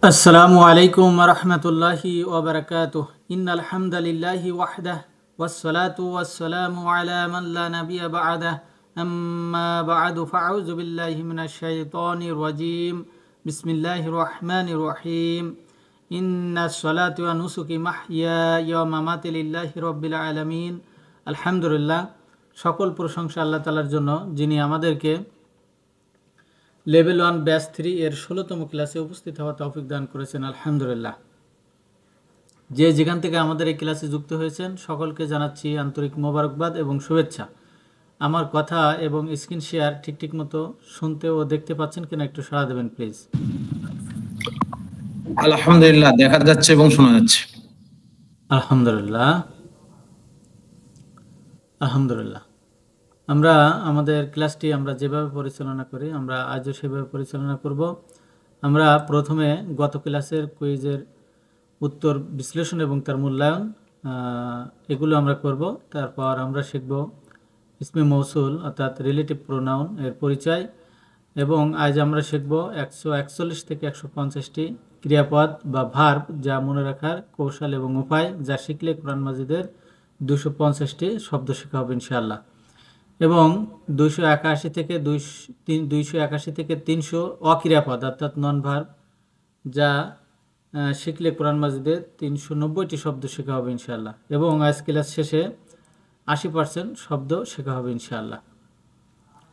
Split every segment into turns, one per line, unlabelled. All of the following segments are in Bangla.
আসসালামু আলাইকুম ওয়া রাহমাতুল্লাহি ওয়া বারাকাতুহু ইন্নাল হামদালিল্লাহি ওয়াহদাহু ওয়াসসালাতু ওয়াসসালামু আলা মান লা নাবিয়্যা বা'দাহু আম্মা বা'দু ফাআউযু বিল্লাহি মিনাশ শাইতানির রাজীম বিসমিল্লাহির রহমানির রহিম ইন্নাস সালাতা ওয়া নুসুকি মাহইয়ায়া ওয়া মামাতি লিল্লাহি রাব্বিল আলামিন। আলহামদুলিল্লাহ, সকল প্রশংসা আল্লাহ তাআলার জন্য, যিনি আমাদেরকে লেভেল 1 ব্যাচ 3 এর 16তম ক্লাসে উপস্থিত হওয়ার তৌফিক দান করেছেন। আলহামদুলিল্লাহ। যে যেখান থেকে আমাদের এই ক্লাসে যুক্ত হয়েছেন সকলকে জানাচ্ছি আন্তরিক মোবারকবাদ এবং শুভেচ্ছা। আমার কথা এবং স্ক্রিন শেয়ার ঠিক মতো শুনতে ও দেখতে পাচ্ছেন কিনা একটু সাড়া দেবেন প্লিজ।
আলহামদুলিল্লাহ, দেখা যাচ্ছে এবং শোনা যাচ্ছে।
আলহামদুলিল্লাহ আলহামদুলিল্লাহ। আমরা আমাদের ক্লাসটি আমরা যেভাবে পরিচালনা করি আমরা আজও সেভাবে পরিচালনা করব। আমরা প্রথমে গত ক্লাসের কুইজের উত্তর বিশ্লেষণ এবং তার মূল্যায়ন এগুলো আমরা করব। তারপর আমরা শিখব ইসমে মৌসুল অর্থাৎ রিলেটিভ প্রোনাউন এর পরিচয়, এবং আজ আমরা শিখব 141 থেকে 150টি ক্রিয়াপদ বা ভার্ব, যা মনে রাখার কৌশল এবং উপায়, যা শিখলে কোরআন মাজিদের 250টি শব্দ শেখা হবে ইনশাআল্লাহ। এবং 281 থেকে 300 অক্রিয়াপদ অর্থাৎ নন ভার্ব, যা শিখলে কোরআন মাজিদের 390টি শব্দ শেখা হবে ইনশাআল্লাহ। এবং আজ ক্লাস শেষে 80% শব্দ শেখা হবে ইনশাআল্লাহ।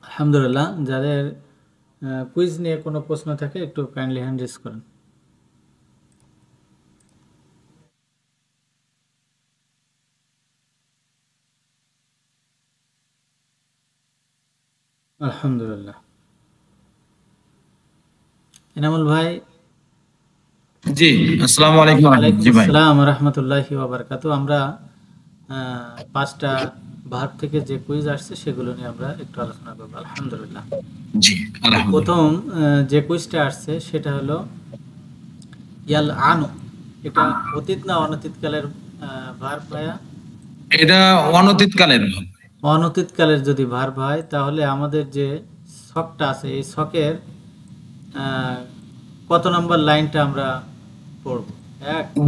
আলহামদুলিল্লাহ। যাদের কুইজ নিয়ে কোনো প্রশ্ন থাকে একটু কাইন্ডলি হ্যান্ড রেজ করেন। আলহামদুলিল্লাহ। এনামুল ভাই।
জি, আসসালামু আলাইকুম।
ওয়ালাইকুম আসসালাম ওয়া রাহমাতুল্লাহি ওয়া বারাকাতুহু। আমরা 5টা ভার্ব থেকে যে কুইজ আসছে সেগুলো নিয়ে আমরা একটু আলোচনা করব। আলহামদুলিল্লাহ।
জি, আলহামদুলিল্লাহ।
প্রথম যে কুইজটা আসছে সেটা হলো ইয়াল আনু। এটা অতীত না অনতীতকালের ভার্ব ভাইয়া?
এটা অনতীতকালের ভার্ব।
অনতীতকালের যদি ভার্ব হয় তাহলে আমাদের যে ছকটা আছে এই ছকের কত নম্বর লাইনটা আমরা পড়ব?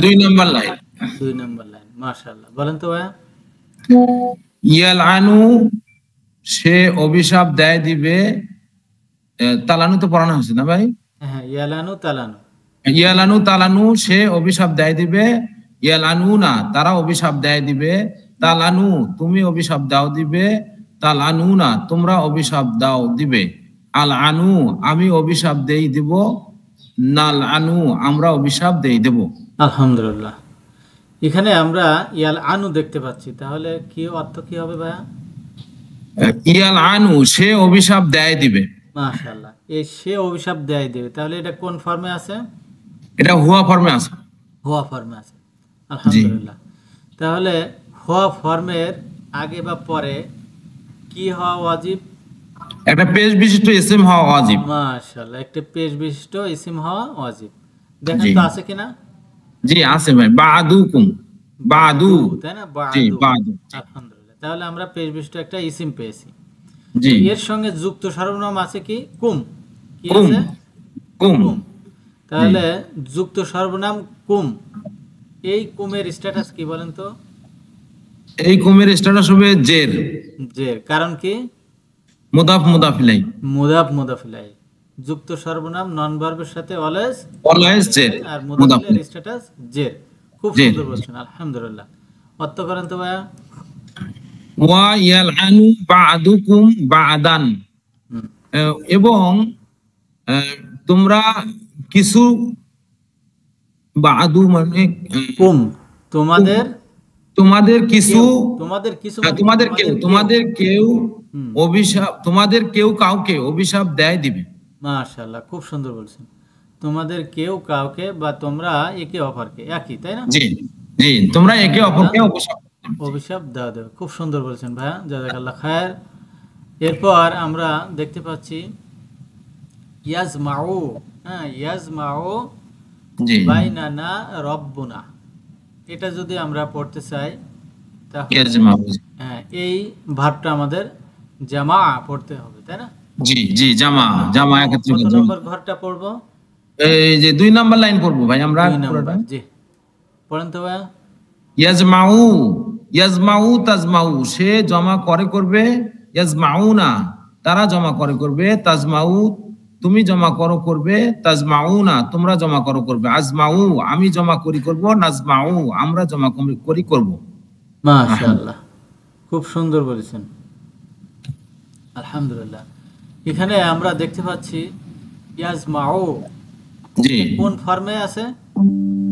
2 নম্বর লাইন।
2 নম্বর লাইন। মাশাআল্লাহ। বলেন তো ভাইয়া।
ইয়ালআনু, সে অভিশাপ দেয় দিবে। তালানু তো পড়ানো হয়েছে না ভাই?
হ্যাঁ, ইয়ালানু তালানু।
ইয়ালানু তালানু, সে অভিশাপ দেয় দিবে। ইয়ালানু না, তারা অভিশাপ দেয় দিবে। তালানু, তুমি অভিশাপ দাও দিবে। তালানু না, তোমরা অভিশাপ দাও দিবে। আল আনু, আমি অভিশাপ দেই দিব। নাল আনু, আমরা অভিশাপ দেই দেব।
আলহামদুলিল্লাহ। এখানে আমরা ইয়াল আনু দেখতে পাচ্ছি, তাহলে কি অর্থ কি হবে ভাইয়া?
ইয়াল আনু, সে অভিশাপ দেয় দিবে।
মাশাআল্লাহ। এই সে অভিশাপ দেয় দিবে, তাহলে এটা কোন ফর্মে আছে?
এটা হুয়া ফর্মে আছে।
হুয়া ফর্মে আছে। আলহামদুলিল্লাহ। তাহলে হুয়া ফর্মের আগে বা পরে কি হওয়া ওয়াজিব?
একটা পেশ বিশিষ্ট ইসিম হওয়া ওয়াজিব।
মাশাআল্লাহ, একটা পেশ বিশিষ্ট ইসিম হওয়া ওয়াজিব। দেখেন তো আছে কিনা?
জি আছে ভাই। বাদুকুম, বাদু,
তাই না?
জি বাদু।
আলহামদুলিল্লাহ। তাহলে আমরা পেশ বিশিষ্ট একটা ইসিম পেয়েছি।
জি।
এর সঙ্গে যুক্ত সর্বনাম আছে কি? কুম। কি
কুম,
আছে?
কুম।
তাহলে যুক্ত সর্বনাম কুম, এই কুমের স্ট্যাটাস কি বলেন তো?
এই কুমের স্ট্যাটাস হবে জের।
জের। কারণ কি?
মুদাফ মুদাফ ইলাইহি।
মুদাফ মুদাফ ইলাইহি। যুক্ত সর্বনাম নন ভার্বের সাথে
অলওয়েজ জের,
আর মুদাফের স্ট্যাটাস জের। খুব সুন্দর বলছেন। আলহামদুলিল্লাহ। অর্থ করেন তো ভাইয়া।
ওয়া ইয়ালআনু বাদুকুম বাদান, এবং তোমরা কিছু, বাদু মানে
কুম, তোমাদের
কিছু,
তোমাদের কিছু,
তোমাদের কেউ অভিশাপ, তোমাদের কেউ কাউকে অভিশাপ দেয় দিবে।
মাশাআল্লাহ, খুব সুন্দর বলছেন। তোমাদের কেউ কাউকে বা তোমরা একে অপরকে, একই, তাই না?
জি জি, তোমরা একে অপরকে
অভিশাপ দাও দেবে। খুব সুন্দর বলছেন ভাইয়া, জাযাকাল্লাহ খায়ের। এরপর আমরা দেখতে পাচ্ছি ইয়াজমাউ। হ্যাঁ, ইয়াজমাউ বাইনানা রব্বুনা। এটা যদি আমরা পড়তে চাই তাহলে হ্যাঁ, এই ভার্বটা আমাদের জামা পড়তে হবে, তাই না?
জি জি, জামা, জামা একত্রিত।
কত নম্বর ঘরটা পড়ব?
এই যে 2 নাম্বার লাইন পড়বো ভাই আমরা
2
পুরোটা।
নাম্বার, জি পড়েন তো ভাইয়া।
ইয়াজমাউ, ইয়াজমাউ তাজমাউ, সে জমা করে করবে, ইয়াজমাউনা তারা জমা করে করবে, তাজমাউ তুমি জমা করো করবে, তাজমাউনা তোমরা জমা করো করবে, আজমাউ আমি জমা করি করব, নাজমাউ আমরা জমা করি করব।
মাশাআল্লাহ, খুব সুন্দর বলেছেন, আলহামদুলিল্লাহ। এখানে আমরা দেখতে পাচ্ছি ইয়াজমাউ,
জি
কোন ফর্মে আছে?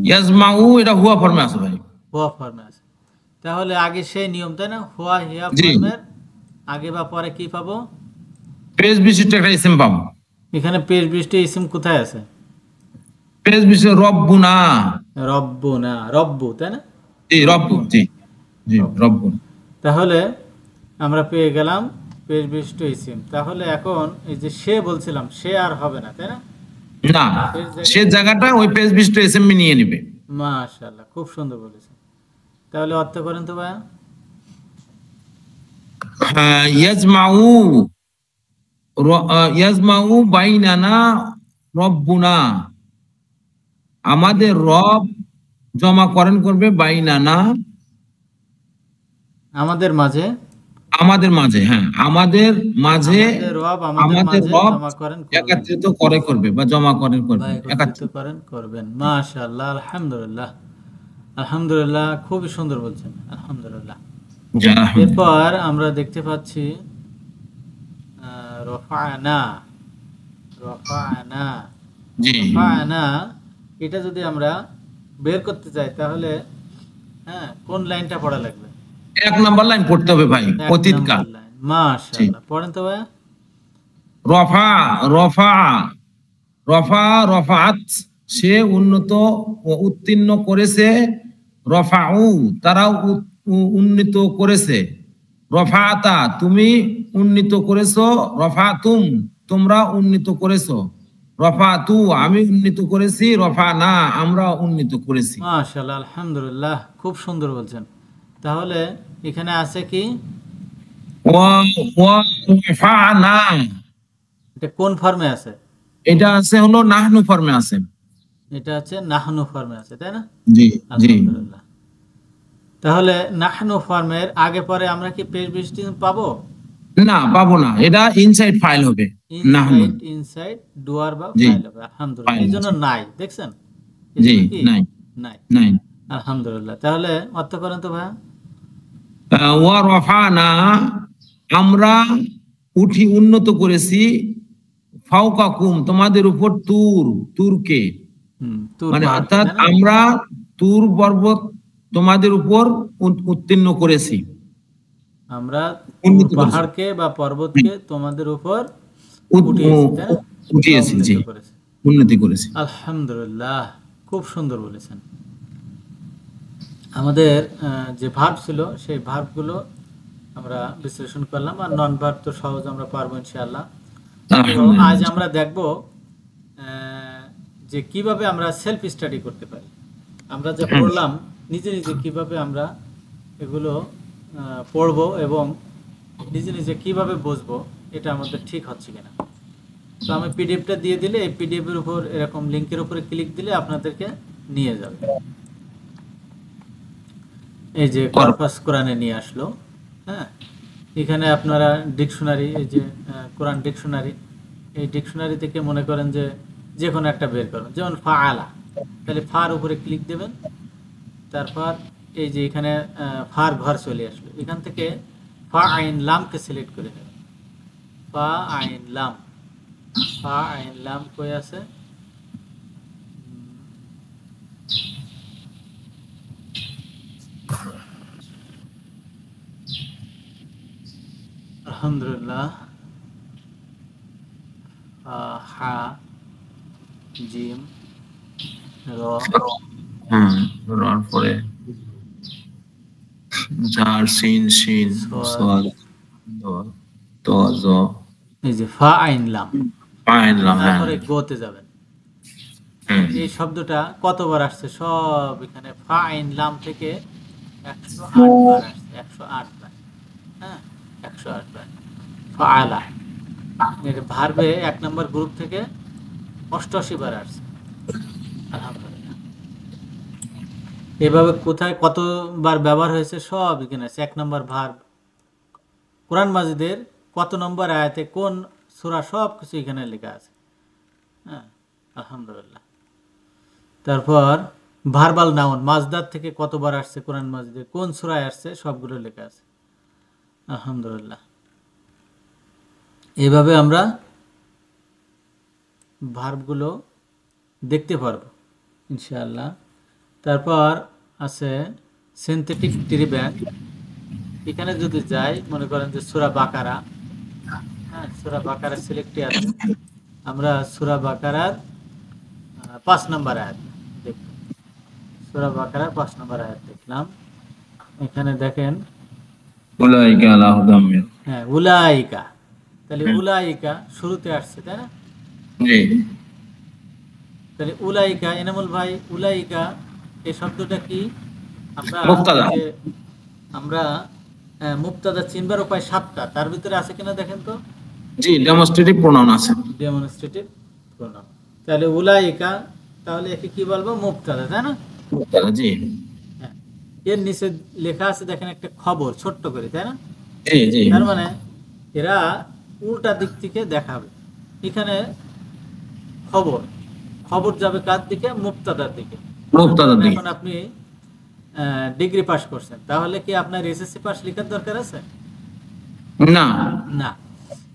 ইয়াজমাউ এটা হুয়া ফর্মে আছে ভাই।
হুয়া ফর্মে আছে। তাহলে আগে সেই নিয়ম, তাই না? হুয়া হিয়া
জি
ফর্মের আগে বা পরে কি পাবো?
পেজ বিশিষ্ট একটা ইসিম পাবো।
এখানে পেশ বৃষ্টি ইসিম কোথায় আছে?
পেজ বিশিষ্ট রব্বুনা,
রব্বু না, রব্বু, তাই না?
জি রব্বু, জি জি রব্বু।
তাহলে আমরা পেয়ে গেলাম পেশ বৃষ্টি ইসিম। তাহলে এখন এই যে সে বলছিলাম, সে আর হবে না, তাই না?
না, সে জায়গাটা ওই পেজ বিশিষ্ট ইসিম নিয়ে নেবে।
মাশাআল্লাহ, খুব সুন্দর বলেছেন। তাহলে অর্থ করেন তো ভাইয়া।
ইয়াজমাউ, ইয়াজমাউ বাইনানা রব্বুনা, আমাদের রব জমা করেন করবে, বাইনানা
আমাদের মাঝে,
আমাদের মাঝে, হ্যাঁ আমাদের মাঝে,
আমাদের রব আমাদের
আমাদের
মাঝে
রব
জমা করেন করবেন,
একত্রিত করে করবে বা জমা করেন
বা
করবে,
একত্রিত
একত্রিত।
করেন করবেন। মাশাআল্লাহ, আলহামদুলিল্লাহ, আলহামদুলিল্লাহ, খুবই সুন্দর বলছেন, আলহামদুলিল্লাহ। এরপর আমরা দেখতে পাচ্ছি রফানা, রফানা,
জি
রফানা, এটা যদি আমরা বের করতে চাই তাহলে হ্যাঁ কোন লাইনটা পড়া লাগবে?
1 নাম্বার লাইন পড়তে হবে ভাই,
1
অতীতকাল।
নম্বর লাইন। মাশাআল্লাহ, পড়েন তো ভাইয়া।
রফা, রফা, রফা, রফাত সে উন্নত ও উত্তীর্ণ করেছে, রফাউ তারা উন্নীত করেছে, রফাতা তুমি উন্নীত করেছো, রফাতুম তোমরা উন্নীত করেছো, রফাতু আমি উন্নীত করেছি, রফা না আমরা উন্নীত করেছি।
মাশাআল্লাহ, আলহামদুলিল্লাহ, খুব সুন্দর বলছেন। তাহলে এখানে আছে কি?
ওয়া ওয়া রফানা,
এটা কোন ফর্মে আছে?
এটা আছে হলো নাহনু ফর্মে আছে।
এটা আছে নাহনু ফর্মে আছে, তাই না?
জি জি
আলহামদুলিল্লাহ। তাহলে নাহনু ফর্মের আগে পরে আমরা কি পেশ বৃষ্টি পাবো?
না পাবো না, এটা ইনসাইড ফাইল হবে, নাহনু।
ইনসাইড, ইনসাইড ডুয়ার বা
জি
ফাইল হবে, আলহামদুলিল্লাহ।
ফাইল
এই জন্য
আছে।
নাই, দেখছেন?
জি
এজন্য কি
নাই
নাই,
নাই।
আলহামদুলিল্লাহ। তাহলে অর্থ করেন তো ভাইয়া।
ওয়া রফানা আমরা উঠি উন্নত করেছি, ফাওকাকুম তোমাদের উপর তুর, তুরকে
তুর
মানে
পাহাড়কে,
অর্থাৎ
তাই না?
আমরা তুর পর্বত তোমাদের উপর উত্তীর্ণ করেছি,
আমরা তুর
উন্নীত করেছি,
পাহাড়কে বা পর্বতকে তোমাদের উপর
উত-
উঠিয়েছি, তাই না? বা
উঠিয়েছি, জি
উন্নীত করেছি।
উন্নতি করেছি।
আলহামদুলিল্লাহ, খুব সুন্দর বলেছেন। আমাদের যে ভার্ব ছিল সেই ভার্বগুলো আমরা বিশ্লেষণ করলাম, আর নন ভার্ব তো সহজ আমরা পারবো ইনশাআল্লাহ। তো আজ আমরা দেখব যে কিভাবে আমরা সেলফ স্টাডি করতে পারি। আমরা যে পড়লাম নিজে নিজে কিভাবে আমরা এগুলো পড়বো এবং নিজে নিজে কিভাবে বুঝবো, এটা আমাদের ঠিক হচ্ছে কিনা। তো আমি পিডিএফটা দিয়ে দিলে এই পিডিএফ এর উপর এরকম লিংকের উপরে ক্লিক দিলে আপনাদেরকে নিয়ে যাবে। এই যে কর্পাস কোরআনে নিয়ে আসলো, হ্যাঁ। এখানে আপনারা ডিকশনারি, এই যে কোরআন ডিকশনারি, এই ডিকশনারি থেকে মনে করেন যে যে কোনো একটা বের করুন, যেমন ফা আলা, তাহলে ফার উপরে ক্লিক দেবেন। তারপর এই যে এখানে ফার ঘর চলে আসলো, এখান থেকে ফা আইন লামকে সিলেক্ট করে নেবেন। ফা আইন লাম, ফা আইন লাম কই আছে? আলহামদুলিল্লাহ, হা জিম র,
রর পরে জার সিন শিন সাদ ত জ,
এই যে ফা আইন লাম,
ফাইনলাম, হ্যাঁ
তারপরে গোতে যাবেন। এই শব্দটা কতবার আসছে? সব এখানে ফা আইন লাম থেকে 108 বার আসছে, 108 বার, হ্যাঁ 108 বার। ফাআলা এর ভার্বে 1 নম্বর গ্রুপ থেকে 88 বার আসছে, আলহামদুলিল্লাহ। এভাবে কোথায় কতবার ব্যবহার হয়েছে সব এখানে আছে। 1 নম্বর ভার্ব, কোরআন মাজিদের কত নম্বর আয়াতে কোন সূরা, সব কিছু এখানে লেখা আছে। হ্যাঁ, আলহামদুলিল্লাহ। তারপর ভার্বাল নাউন, মাজদার থেকে কতবার আসছে কোরআন মাজিদে, কোন সূরায় আসছে, সবগুলো লেখা আছে। আলহামদুলিল্লাহ। এইভাবে আমরা ভার্বগুলো দেখতে পারবো ইনশাআল্লাহ। তারপর আছে সিনথেটিক ট্রিব্যান্ড। এখানে যদি যাই, মনে করেন যে সূরা বাকারা, হ্যাঁ, সূরা বাকারা সিলেক্টে আছে, আমরা সূরা বাকারার 5 নম্বর আয়াত দেখব। সূরা বাকারার 5 নম্বর আয়াত দেখলাম। এখানে দেখেন,
উলাইকা আলা হুদাম মির,
হ্যাঁ, উলাইকা, তাহলে উলাইকা শুরুতে আসছে, তাই না?
জি
তাহলে উলাইকা, এনামুল ভাই, উলাইকা এই শব্দটা কি? আমরা
মুবতাদা।
যে আমরা মুবতাদা চিনবার উপায় 7টা, তার ভিতরে আছে কিনা দেখেন তো।
জি ডেমনস্ট্রেটিভ প্রোনাউন আছে।
Demonstrative pronoun. তাহলে উলাইকা, তাহলে একে কি বলবো? মুবতাদা, তাই না?
মুবতাদা, জি
হ্যাঁ, এর নিচে লেখা আছে দেখেন একটা খবর, ছোট্ট করে, তাই না?
জি জি
তার মানে এরা উল্টা দিক থেকে দেখাবে। এখানে খবর, খবর যাবে কার দিকে? মুবতাদার দিকে।
মুবতাদা দিকে।
এখন আপনি ডিগ্রি পাস করছেন, তাহলে কি আপনার এসএসসি পাস লেখার দরকার আছে?
না
না।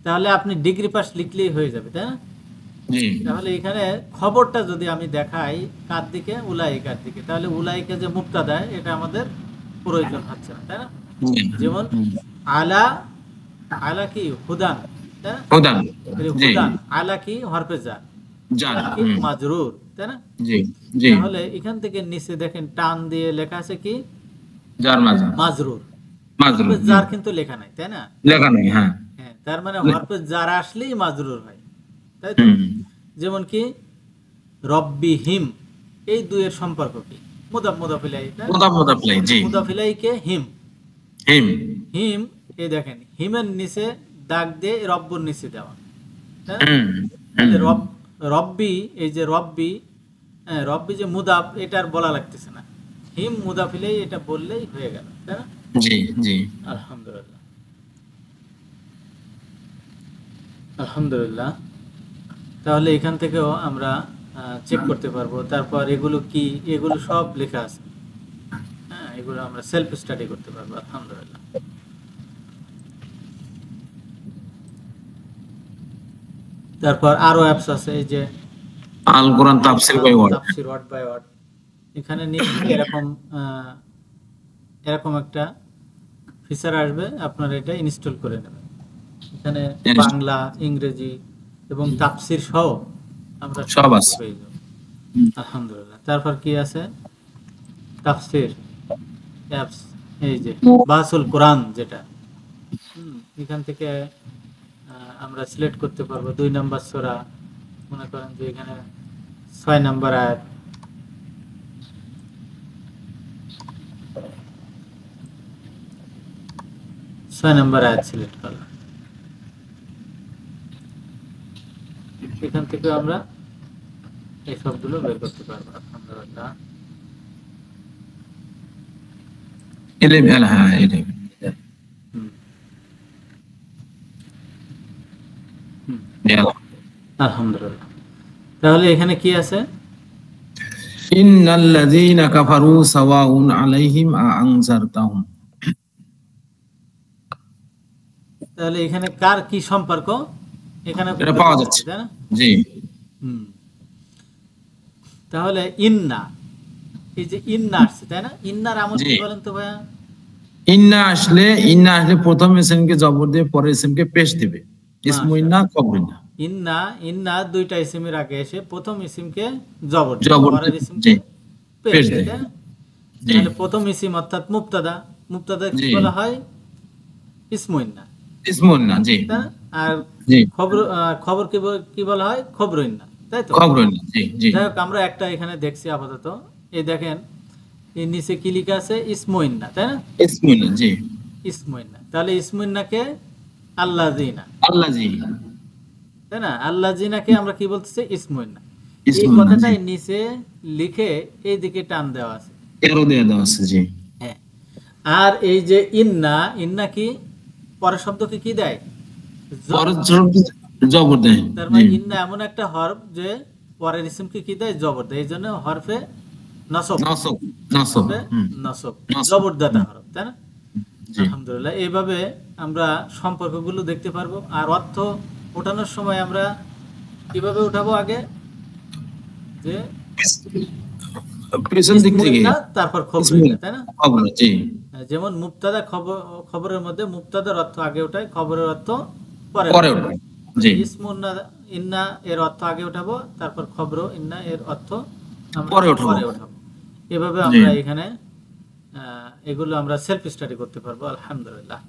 তাহলে আপনি ডিগ্রি পাস লিখলেই হয়ে যাবে, তাই না?
জি
তাহলে এখানে খবরটা যদি আমি দেখাই কার দিকে? উলাইকার দিকে, তাহলে উলাইকা যে মুবতাদা, এটা আমাদের প্রয়োজন হচ্ছে না, তাই না?
জি
যেমন আলা, আলা কি? হুদান, তাই না?
হুদান,
তাহলে
জি
হুদান, আলা কি? হরফে জার,
জান,
জার কি? মাজরুর, তাই না?
জি জি
তাহলে এখান থেকে নিচে দেখেন টান দিয়ে লেখা আছে কি?
জার মাজা
মাজরুর।
মাজরুর,
হরফে জার কিন্তু লেখা নাই, তাই না?
লেখা নেই, হ্যাঁ
হ্যাঁ, তার মানে হরফে জার আসলেই মাজরুর হয়, তাই তো?
হুম
যেমন কি রব্বি হিম, এই দুইয়ের সম্পর্ক কি? মুদাফ মুদাফ ইলাইহি, তাই না?
মুদাফ মুদাফ ইলাইহি, জি
মুদাফ ইলাইহিকে হিম,
হিম,
হিম, এই দেখেন হিমের নিচে দাগ দিয়ে রব্বুর নিচে দেওয়া, তাই না?
হুম
তাহলে রব্বি, এই যে রব্বি, হ্যাঁ, রব্বি যে মুদাফ, এটা আর বলা লাগতেছে না, হিম মুদাফ ইলাইহি এটা বললেই হয়ে গেল, তাই না?
জি জি
আলহামদুলিল্লাহ, আলহামদুলিল্লাহ। তাহলে এখান থেকেও আমরা চেক করতে পারবো। তারপর এগুলো কি? এগুলো সব লেখা আছে, হ্যাঁ, এগুলো আমরা সেলফ স্টাডি করতে পারবো। আলহামদুলিল্লাহ। তারপর আরো অ্যাপস আছে, এই যে
আল কোরআন তাফসীর বাই ওয়ার্ড,
তাফসীর ওয়ার্ড বাই ওয়ার্ড। এখানে নিচে এরকম এরকম একটা ফিচার আসবে, আপনারা এটা ইনস্টল করে নেবেন। এখানে বাংলা, ইংরেজি এবং তাফসীর সহ আমরা
সব আছে।
পেয়ে যাব। আলহামদুলিল্লাহ। তারপর কি আছে? তাফসীর অ্যাপস, এই যে বাহসুল কোরআন, যেটা এখান থেকে আমরা সিলেক্ট করতে পারবো 2 নম্বর সূরা, মনে করেন যে এখানে 6 নম্বর আয়াত, সিলেক্ট করলাম। এখান থেকে আমরা এই সবগুলো বের করতে পারবো। আলহামদুলিল্লাহ।
হ্যাঁ এলেভেন,
হুম, হুম, আলহামদুলিল্লাহ। তাহলে এখানে কি আছে?
ইন্নাল্লাযীনা কাফারু সাওয়াউন আলাইহিম আনজারতাহুম।
তাহলে এখানে কার কি সম্পর্ক এখানে
এটা পাওয়া যাচ্ছে,
তাই না?
জি
হুম। তাহলে ইন্না, এই যে ইন্না আসছে, তাই না? ইন্নার আমল কি বলেন তো ভাইয়া?
ইন্না আসলে প্রথম ইসমকে জবর দিয়ে পরে ইসমকে পেশ দিবে, ইসমু ইন্না, খবর ইন্না।
ইন্না, ইন্না দুইটা ইসিমের আগে এসে প্রথম ইসিমকে জবর দেয়,
জবর
পরের
জি
ইসিমকে পেশ
পেশ
দেয়,
দেয়,
তাই না?
জি
তাহলে প্রথম ইসিম অর্থাৎ মুবতাদা, মুবতাদা কি
জি
বলা হয়? ইসমু ইন্না,
ইসমু ইন্না, জি
তাই না? আর
জি
খবর, খবর কি বলা হয়? খবর ইন্না, তাই তো?
খবর ইন্না, জি জি
যাই হোক, আমরা একটা এখানে দেখছি আপাতত। এই দেখেন, এর নিচে কি লেখা আছে? ইসমু ইন্না, তাই না?
ইসমু ইন্না, জি
ইসমু ইন্না। তাহলে ইসমু ইন্নাকে আল্লাযিনা,
আল্লাযী,
তাই না? আল্লাযিনাকে আমরা কি বলতেছি? ইসমু ইন্না। এই
ইসমুন না, জি।
কথাটাই নিচে লিখে এইদিকে টান দেওয়া আছে।
এরও দিয়ে দেওয়া আছে, জি।
হ্যাঁ। আর এই যে ইন্না, ইন্না কি পরের শব্দকে কি দেয়?
পরের
জবর।
শব্দ জবর দেয়,
তার
জি।
মানে ইন্না এমন একটা হরফ যে পরের ইসমকে কি দেয়? জবর দেয়। এই জন্য হরফে নসব,
নসব, নসব,
হরফে
হুম,
নসব,
নসব,
জবরদাতা
হুম,
হরফ, তাই না?
জি।
আলহামদুলিল্লাহ। এইভাবে আমরা সম্পর্কগুলো দেখতে পারবো। আর অর্থ ওঠানোর সময় আমরা কিভাবে উঠাবো? আগে যে
পেছন দিক
ইসমু
থেকে
ইন্না, তারপর খবর
ইসমুল
ইন্না, তাই না?
খবর, জি।
যেমন মুবতাদা, খবরের মধ্যে মুবতাদার অর্থ আগে ওঠায়, খবরের অর্থ পরে
পরে
ওঠায়।
ওঠে,
তাহলে
জি।
ইসমু ইন্না এর অর্থ আগে উঠাবো, তারপর খবর ইন্না এর অর্থ আমরা
পরে ওঠাবো,
পরে উঠাবো। এভাবে
জি।
আমরা এখানে এগুলো আমরা সেলফ স্টাডি করতে পারবো, আলহামদুলিল্লাহ।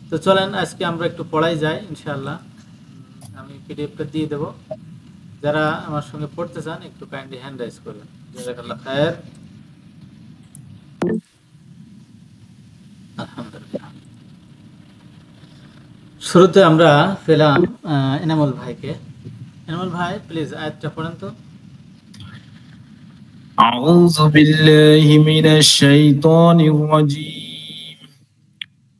তো চলেন আজকে আমরা একটু পড়াই যাই ইনশাআল্লাহ। আমি পিডিএফটা দিয়ে দেবো। যারা আমার সঙ্গে পড়তে চান একটু কাইন্ডলি হ্যান্ড রাইজ করবেন। জাযাকাল্লাহ খায়ের। আলহামদুলিল্লাহ। শুরুতে আমরা পেলাম এনামুল ভাইকে। এনামুল ভাই প্লিজ আয়াতটা পড়েন তো।
أعوذ بالله من الشيطان الرجيم.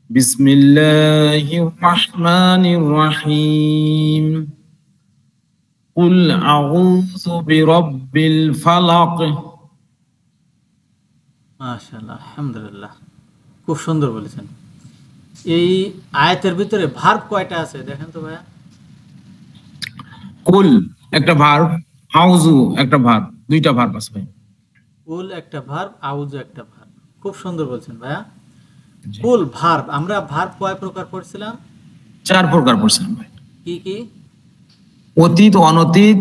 بسم الله الرحمن الرحيم. قل أعوذ برب الفلق.
মাশাআল্লাহ, আলহামদুলিল্লাহ, খুব সুন্দর বলেছেন। এই আয়াতের ভিতরে ভার্ব কয়টা আছে দেখেন তো ভাইয়া?
কুল একটা ভার্ব, আউযু একটা ভার্ব, দুইটা ভার্ব আছে ভাই।
কুল একটা ভার্ব, আউযু একটা ভার্ব। খুব সুন্দর বলছেন ভাইয়া।
জি।
কুল ভার্ব, আমরা ভার্ব কয় প্রকার পড়ছিলাম?
4 প্রকার পড়ছিলাম ভাই।
কি কি?
অতীত, অনতীত,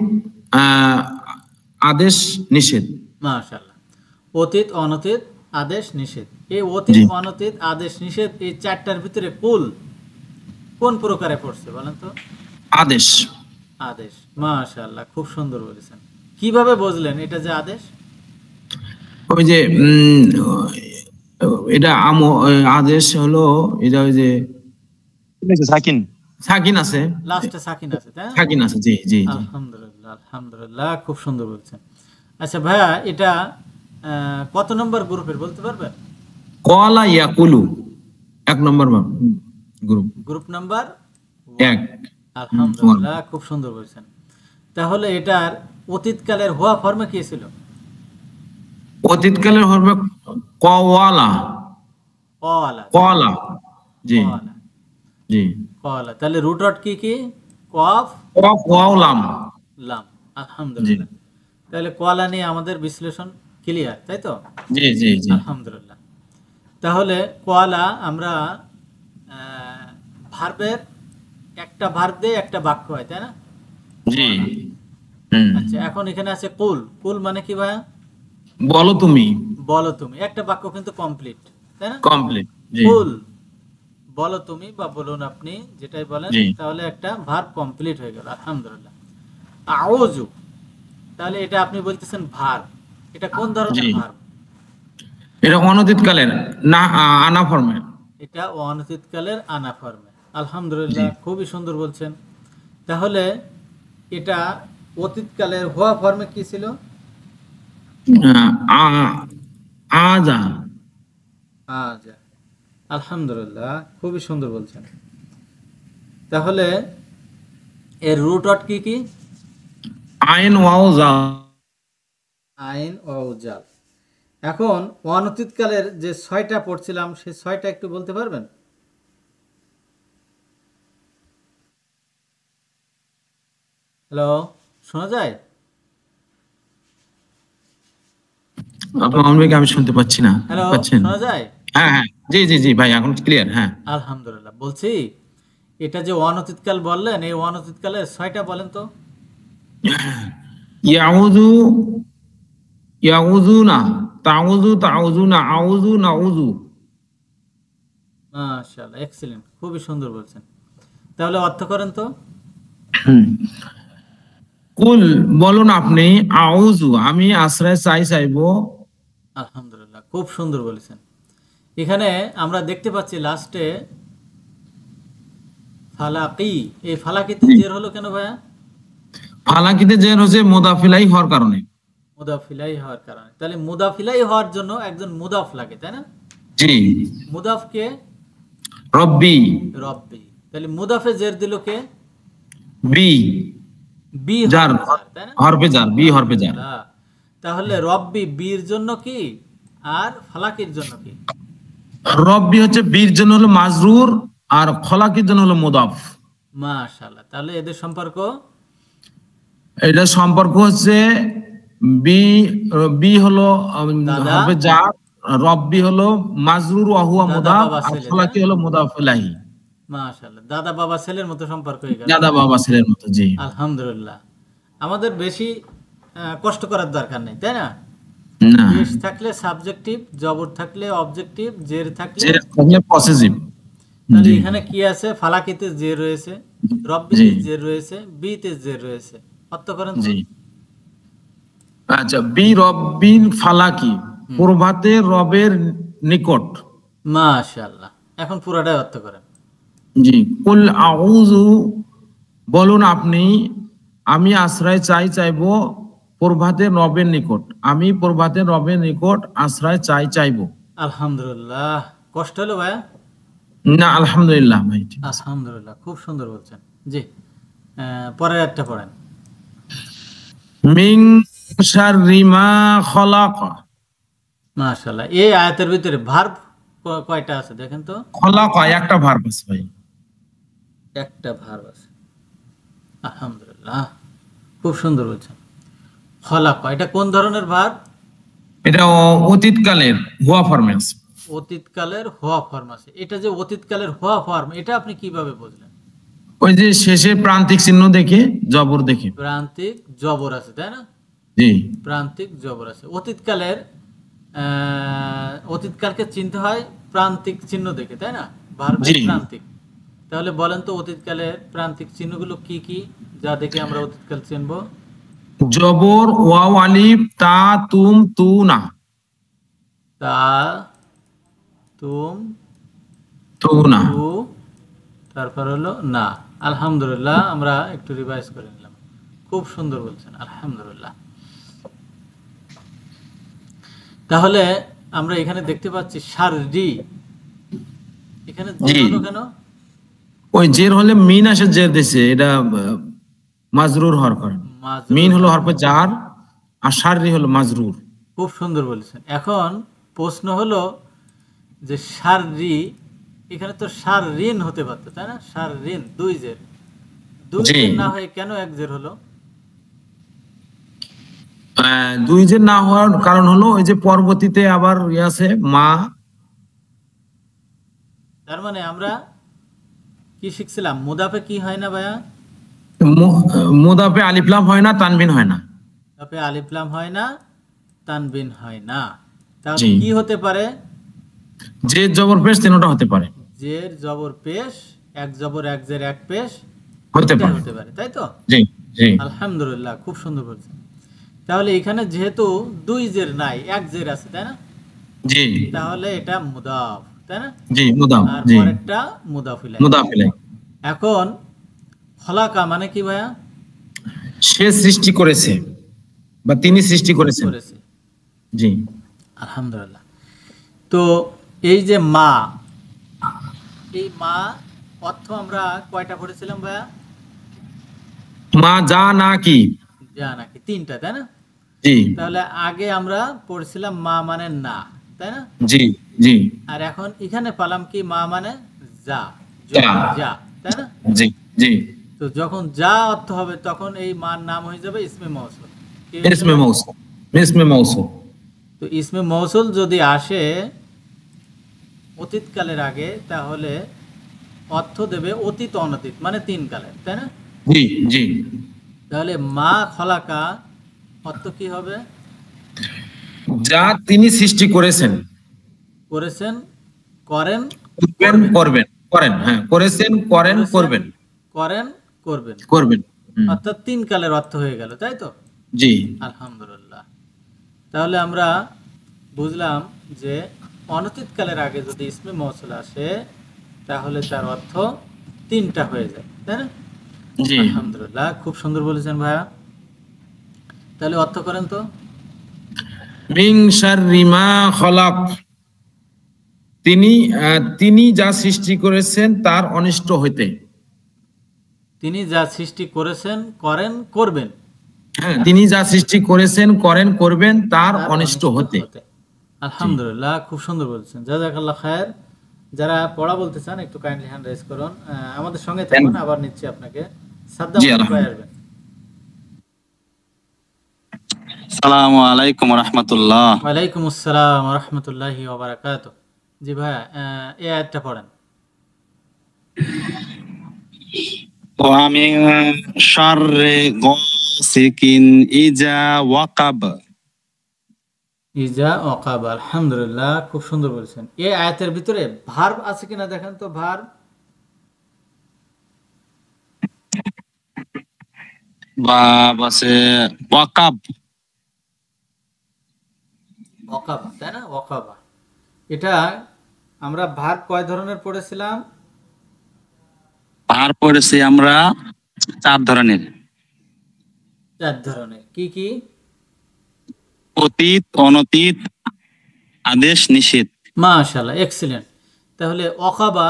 আহ, আদেশ, নিষেধ।
মাশাআল্লাহ। অতীত, অনতীত, আদেশ, নিষেধ। এই অতীত,
জি।
অনতীত, আদেশ, নিষেধ এই চারটার ভিতরে কুল কোন প্রকারে পড়ছে বলেন তো?
আদেশ।
আদেশ। মাশাআল্লাহ, খুব সুন্দর বলেছেন। কিভাবে বুঝলেন এটা যে আদেশ?
ওই যে এটা আদেশ হলো, এটা ওই যে সাকিন, সাকিন আছে,
লাস্টে সাকিন আছে, তাই না?
সাকিন আছে, জি জি জি।
আলহামদুলিল্লাহ, আলহামদুলিল্লাহ, খুব সুন্দর বলছেন। আচ্ছা ভাইয়া, এটা কত নম্বর গ্রুপের বলতে পারবেন?
কলা ইয়াকুলু 1 নম্বর গ্রুপ,
গ্রুপ নাম্বার 1।
1।
আলহামদুলিল্লাহ, খুব সুন্দর বলছেন। তাহলে এটার অতীতকালের হওয়া ফর্মে কি ছিল?
অতীতকালের হবে কওয়ালা,
কওয়ালা,
কলা, জি
কওয়ালা,
জি।
কওয়ালা। তাহলে রুট ওয়ার্ড কি কি? কফ,
কফ, ওয়াও, লাম,
লাম।
জি
আলহামদুলিল্লাহ। তাহলে কওয়ালা নিয়ে আমাদের বিশ্লেষণ ক্লিয়ার, তাই তো?
জি জি জি।
আলহামদুলিল্লাহ। তাহলে কওয়ালা আমরা ভার্বের একটা ভার্ব দিয়ে একটা বাক্য হয়, তাই না?
জি।
আচ্ছা, এখন এখানে আছে কুল। কুল মানে কি ভাইয়া?
বলো তুমি,
বলো তুমি। একটা বাক্য কিন্তু কমপ্লিট, তাই না?
কমপ্লিট, জি
কুল বলো তুমি বা বলুন আপনি, যেটাই বলেন,
জি।
তাহলে একটা ভার্ব কমপ্লিট হয়ে গেল, আলহামদুলিল্লাহ। আউযু, তাহলে এটা আপনি বলতেছেন ভার্ব। এটা কোন ধরনের
জি,
ভার্ব?
এটা অনতীতকালের না, আনা ফর্মে।
এটা অনতীতকালের আনা ফর্মে।
জি।
আলহামদুলিল্লাহ, খুবই সুন্দর বলছেন। তাহলে এটা অতীতকালের হওয়া ফর্মে কি ছিল?
আজা।
আচ্ছা, আলহামদুলিল্লাহ, খুবই সুন্দর বলছেন। তাহলে এর রুট ওয়ার্ড কি কি?
আইন ওয়াও জা।
আইন ও জাল। এখন অনতীতকালের যে 6টা পড়ছিলাম সেই 6টা একটু বলতে পারবেন? হ্যালো, শোনা যায়?
আপনার আমি শুনতে পাচ্ছি না,
হ্যালো,
পাচ্ছেন?
শোনা যায়?
হ্যাঁ হ্যাঁ, জি জি জি ভাই, এখন ক্লিয়ার, হ্যাঁ।
আলহামদুলিল্লাহ। বলছি এটা যে অনতীতকাল বললেন, এই অনতীতকালের 6টা বলেন তো।
ইয়াউযু, ইয়াউযুনা, তাউযু, তাউযুনা, আউযু, নাউযু।
মাশাআল্লাহ, এক্সিলেন্ট, খুবই সুন্দর বলছেন। তাহলে অর্থ করেন তো।
কুল বলুন আপনি, আউযু আমি আশ্রয় চাইবো।
আলহামদুলিল্লাহ, খুব সুন্দর বলেছেন। এখানে আমরা দেখতে পাচ্ছি লাস্টে ফালাকি। এই ফালাকিতে জের হলো কেন ভাইয়া?
ফালাকিতে জের হচ্ছে মুদাফিলাই হওয়ার কারণে।
মুদাফিলাই হওয়ার কারণে। তাহলে মুদাফিলাই হওয়ার জন্য একজন মুদাফ লাগে, তাই না?
জি।
মুদাফকে
রব্বি।
রব্বি। তাহলে মুদাফে জের দিল কে?
বি।
বি
জার,
তাই না?
হরফে জার, বি হরফে জার।
তাহলে রব্বি বির জন্য কি আর ফালাকির জন্য কি?
রব্বি হচ্ছে বির জন্য হলো মাজরুর আর ফলাকির জন্য হলো মুদাফ।
মাশাআল্লাহ। তাহলে এদের সম্পর্ক,
এটা সম্পর্ক হচ্ছে বি, বি হলো হরফে জার, রব্বি হলো মাজরুর ওয়া হুয়া মুদাফ, আর ফলাকি হলো মুদাফ ইলাইহি।
মাশাআল্লাহ, দাদা বাবা ছেলের মতো সম্পর্ক হয়ে গেল।
দাদা বাবা ছেলের মতো। জি,
আলহামদুলিল্লাহ। আমাদের বেশি কষ্ট করার দরকার নেই, তাই না?
না,
পেশ থাকলে সাবজেক্টিভ, জবর থাকলে অবজেক্টিভ, জের থাকলে
পসেসিভ।
তাহলে এখানে কি আছে? ফালাকিতে জের রয়েছে, রব্বিতে জের রয়েছে, বিতে জের রয়েছে। অর্থ করেন তো।
জি, আচ্ছা, বি রব্বিন ফালাকি, প্রভাতে রবের নিকট।
মাশাআল্লাহ। এখন পুরোটাই অর্থ করেন।
জি, কুল আউযু, বলুন আপনি, আমি আশ্রয় চাইবো প্রভাতের রবের নিকট। আমি প্রভাতের রবের নিকট আশ্রয় চাইবো।
আলহামদুলিল্লাহ। কষ্ট হলো ভাইয়া?
না, আলহামদুলিল্লাহ ভাই।
আলহামদুলিল্লাহ, খুব সুন্দর বলছেন। জি, পরের একটা পড়েন।
মিন শাররি মা খলাক।
মাশাআল্লাহ। এই আয়াতের ভিতরে ভার্ব কয়টা আছে দেখেন তো?
খলাক একটা ভার্ব আছে ভাই,
একটা ভার্ব আছে। আলহামদুলিল্লাহ, খুব সুন্দর বলছেন। খলাক, এটা কোন ধরনের ভার্ব?
এটা অতীতকালের হুয়া ফর্মে আছে।
অতীতকালের হওয়া ফর্ম আছে। এটা যে অতীতকালের হওয়া ফর্ম, এটা আপনি কিভাবে বুঝলেন?
ওই যে শেষে প্রান্তিক চিহ্ন দেখে, জবর দেখে।
প্রান্তিক জবর আছে, তাই না?
জি,
প্রান্তিক জবর আছে। অতীতকালের অতীতকালকে চিনতে হয় প্রান্তিক চিহ্ন দেখে, তাই না? ভার্বের প্রান্তিক। তাহলে বলেন তো অতীতকালের প্রান্তিক চিহ্নগুলো কি কি, যা দেখে আমরা অতীতকাল চিনব?
জবর, ওয়াও, আলিফ, তা, তুম, তু, না।
তা, তুম,
তু, না,
তু, তারপর হলো না। আলহামদুলিল্লাহ, আমরা একটু রিভাইজ করে নিলাম। খুব সুন্দর বলছেন, আলহামদুলিল্লাহ। তাহলে আমরা এখানে দেখতে পাচ্ছি শাররি। এখানে জের হলো কেন?
ওই জের হলে মিন আসে, জের দিছে, এটা মাজরুর হওয়ার কারণে। মিন হলো হরফে জার আর শাররি হলো মাজরুর।
খুব সুন্দর বলেছেন। এখন প্রশ্ন হলো যে শাররি, এখানে তো শাররিন হতে পারতো, তাই না? শাররিন, দুই জের, দুই জের না হয়ে কেন এক জের হলো?
দুই জের না হওয়ার কারণ হলো ওই যে পরবর্তীতে আবার আছে মা।
তার মানে আমরা কি শিখছিলাম? মুদাফে কি হয় না ভাইয়া?
মুদাফে আলিফ লাম হয় না, তানবিন হয় না।
মুদাফে আলিফ লাম হয় না, তানবিন হয় না। তাহলে কি হতে পারে?
যে জবর পেশ তিনটা হতে পারে।
জের জবর পেশ, এক জবর এক জের এক পেশ
হতে
পারে, তাই তো?
জি, জি,
আলহামদুলিল্লাহ, খুব সুন্দর বলছেন। তাহলে এখানে যেহেতু দুই জের নাই, এক জের আছে, তাই না?
জি,
তাহলে এটা মুদাফ, তাই না?
জি, মুদাফ,
আর
জি,
পরেরটা মুদাফ ইলাইহি।
মুদাফ ইলাইহি।
এখন খলাকা মানে কি ভাইয়া?
সে সৃষ্টি করেছে বা তিনি সৃষ্টি করেছেন। জি,
আলহামদুলিল্লাহ। তো এই যে মা, এই মা অর্থ আমরা কয়টা পড়েছিলাম ভাইয়া?
মা, যা, না, কি।
যা নাকি তিনটা, তাই না?
জি,
তাহলে আগে আমরা পড়ছিলাম মা মানে না, তাই না?
জি, জি।
আর এখন এখানে পেলাম কি? মা মানে যা, যা, তাই না?
জি, জি।
তো যখন যা অর্থ হবে তখন এই মার নাম হয়ে যাবে ইসমে মৌসুল।
ইসমে মৌসুল, ইসমে মৌসুল।
তো ইসমে মৌসুল যদি আসে অতীতকালের আগে, তাহলে অর্থ দেবে অতীত অনতীত, মানে তিন কালের, তাই না?
জি, জি।
তাহলে মা খলাকা অর্থ কি হবে?
যা তিনি সৃষ্টি করেছেন,
করেছেন, করেন,
করবেন, করেন, হ্যাঁ, করেছেন, করেন, করবেন,
করেন, করবেন,
করবেন।
অর্থাৎ তিন কালের অর্থ হয়ে গেল, তাই তো?
জি,
আলহামদুলিল্লাহ। তাহলে আমরা বুঝলাম যে অনতীতকালের আগে যদি ইসমে মৌসুল আসে তাহলে তার অর্থ তিনটা হয়ে যায়, তাই না?
জি।
আলহামদুলিল্লাহ, খুব সুন্দর বলেছেন ভাইয়া। তাহলে অর্থ করেন তো।
মিন শাররি মা খলাক, তিনি তিনি যা সৃষ্টি করেছেন তার অনিষ্ট হইতে।
তিনি যা সৃষ্টি করেছেন, করেন, করবেন,
হ্যাঁ, তিনি যা সৃষ্টি করেছেন, করেন, করবেন তার
তার
অনিষ্ট
অনিষ্ট
হতে।
হতে।
জি।
আলহামদুলিল্লাহ, খুব সুন্দর বলছেন, জাযাকাল্লাহ খায়ের। যারা পড়া বলতে চান একটু কাইন্ডলি হ্যান্ড রেজ করুন। আমাদের সঙ্গে থাকুন, আবার নিচ্ছি আপনাকে। সাদ্দাম
জি,
হোসেন ভাই
আলহামদুলিল্লাহ।
আসবেন।
আসসালামু আলাইকুম রহমতুল্লাহ।
ওয়ালাইকুম আসসালাম রহমতুল্লাহি ওবারাকাত। জি ভাইয়া, এই আয়াতটা পড়েন।
ওয়ামিন শাররি গাসিকিন ইজা ওয়াকাব।
ইজা ওয়াকাব। আলহামদুলিল্লাহ, খুব সুন্দর বলেছেন। এই আয়াতের ভিতরে ভার্ব আছে কিনা দেখেন তো, ভার্ব।
বাব আছে ওয়াকাব।
ওয়াকাবা, তাই না? ওয়াকাবা, এটা আমরা ভার্ব কয় ধরনের পড়েছিলাম?
আর পড়েছি আমরা 4 ধরনের।
4 ধরনের। কি কি?
অতীত, অনতীত, আদেশ, নিষেধ।
মাশাআল্লাহ, এক্সিলেন্ট। তাহলে ওয়াকাবা,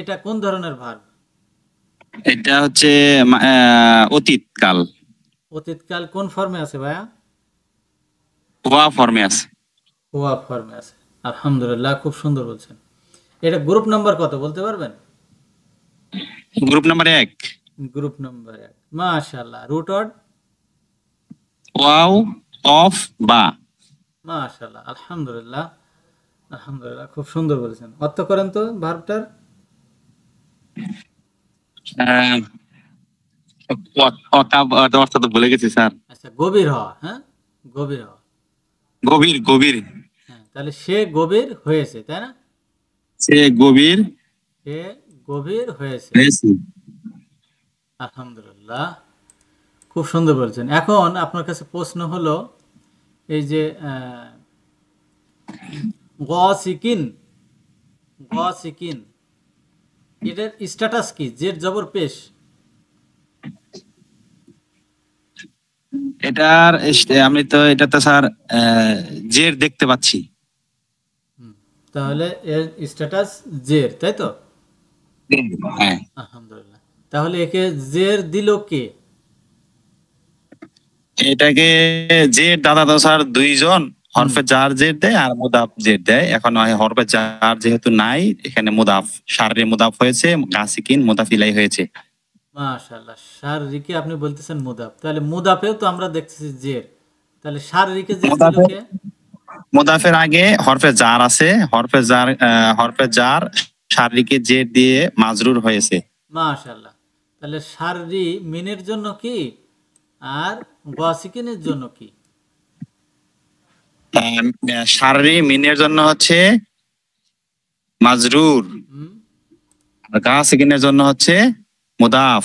এটা কোন ধরনের ভার্ব?
এটা হচ্ছে অতীত কাল।
অতীতকাল কোন ফর্মে আছে ভাইয়া?
ওয়া ফর্মে আছে।
হুয়া ফর্মে আছে। আলহামদুলিল্লাহ, খুব সুন্দর বলছেন। এটা গ্রুপ নাম্বার কত বলতে পারবেন?
Group number 1
group number 1। মাশাআল্লাহ। Root word?
ওয়াও, অফ, বা।
মাশাআল্লাহ, আলহামদুলিল্লাহ। আলহামদুলিল্লাহ, খুব সুন্দর বলেছেন। অর্থ করেন তো ভার্বটার।
আহ, ওয়াকাব অর্থ তো ভুলে গেছি স্যার।
আচ্ছা, গভীর হওয়া। হ্যাঁ, গভীর হওয়া।
গভীর, গভীর।
হ্যাঁ, তাহলে সে গভীর হয়েছে, তাই না?
সে গভীর
সে গভীর হয়েছে।
হয়েছে।
আলহামদুলিল্লাহ, খুব সুন্দর বলছেন। এখন আপনার কাছে প্রশ্ন হলো, এই যে গসিকিন, গসিকিন, এটার স্ট্যাটাস কি? জের জবর পেশ।
আমি তো এটাতে স্যার জের দেখতে পাচ্ছি।
তাহলে এর স্ট্যাটাস জের, তাই তো?
হ্যাঁ,
আলহামদুলিল্লাহ। তাহলে একে জের দিল কে?
এটাকে জের দাদা তো স্যার 2 জন হরফে জার জের দেয় আর মুদাফ জের দেয়। এখন হরফে জার যেহেতু নাই, এখানে মুদাফ শাররে মুদাফ হয়েছে, গাসিকিন মুদাফ ইলাই হয়েছে।
মাশাআল্লাহ, শাররিকে আপনি বলতেছেন মুদাফ, তাহলে মুদাফেও তো আমরা দেখতেছি জের, তাহলে শাররিকে জের দিল
মুদাফের
কে?
মুদাফের আগে হরফে জার আছে, হরফে জার শাররিকে জের দিয়ে মাজরুর হয়েছে।
মাশাআল্লাহ। তাহলে শাররি মিনের জন্য কি, আর গসিকিনের জন্য কি?
শাররি মিনের জন্য হচ্ছে মাজরুর,
হুম,
আর গাসিকিনের জন্য হচ্ছে মুদাফ।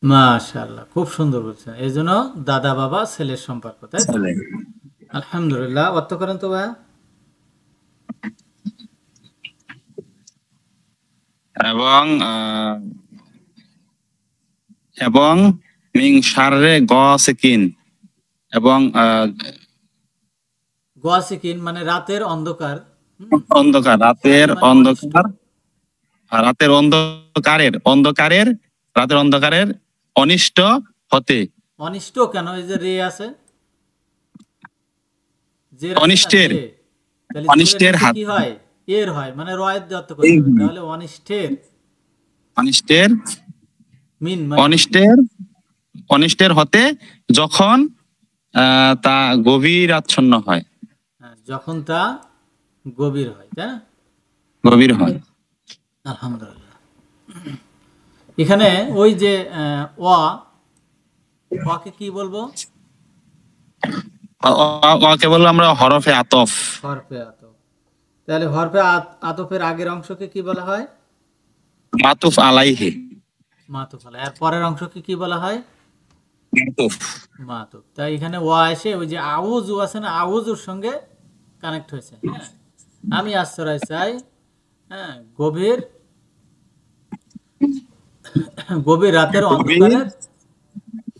মাশাআল্লাহ, খুব সুন্দর বলছেন। এই জন্য দাদা বাবা ছেলের সম্পর্ক, তাই তো? আলহামদুলিল্লাহ, অর্থ করেন তো ভাইয়া।
এবং এবং মিং শাররে গসিকিন, এবং
গসিকিন মানে রাতের অন্ধকার। হুম,
অন্ধকার,
শাররি মানে অনিষ্ট।
রাতের অন্ধকারের অনিষ্ট হতে।
অনিষ্ট কেন? এই যে রে আছে, জের আছে না,
অনিষ্টের,
জে। তাহলে জেরের
অনিষ্টের
নিচে
হাত,
কি হয়? এর হয়, মানে রয়ের দিয়ে অর্থ করতে হবে। তাহলে অনিষ্টের,
অনিষ্টের,
মিন মানে কি?
অনিষ্টের, অনিষ্টের হতে যখন তা গভীর আচ্ছন্ন হয়,
হ্যাঁ, যখন তা গভীর হয়, তাই না?
গভীর হয়।
আলহামদুলিল্লাহ। এখানে ওই যে ওয়া, ওয়াকে কি বলবো?
ওকে বলবো আমরা হরফে আতফ।
হরফে আতফ। তাহলে হরফে আতফের আগের অংশকে কি বলা হয়?
মাতুফ আলাইহি।
মাতুফ আলাইহি। আর পরের অংশকে কি বলা হয়?
মাতুফ।
মাতুফ। তাই এখানে ওয়া এসে ওই যে আউযু আছে না, আউযুর সঙ্গে কানেক্ট হয়েছে। হ্যাঁ, আমি আশ্রয় চাই, হ্যাঁ, গভীর গভীর রাতের
গভীর
অন্ধকারে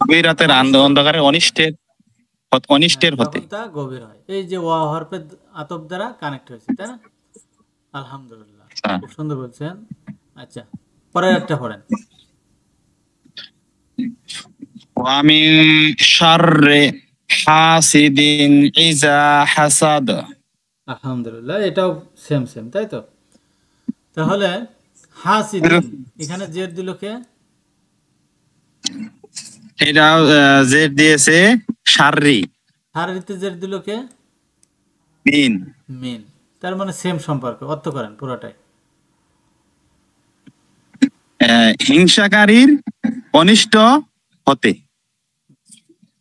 গভীর রাতের অন্ধকারে অনিষ্টের হতে।
তখন তা গভীর হয়। এই যে ওয়া হরফের আতব দ্বারা কানেক্ট হয়েছে, তাই না? আলহামদুলিল্লাহ,
আচ্ছা।
খুব সুন্দর বলছেন। আচ্ছা, পরের একটা পড়েন।
ওয়া মিন শাররি হাসিদিন ইজা হাসাদ।
আলহামদুলিল্লাহ, এটাও সেম সেম, তাই তো? তাহলে হাসিদিন, এখানে জের দিল কে?
এটা জেড দিয়েছে শাররি।
হারিতে জের দিল কে?
মিন।
মিন। তার মানে সেম সম্পর্ক, অর্থ করেন পুরোটাই।
হিংসাকারীর অনিষ্ট হতে,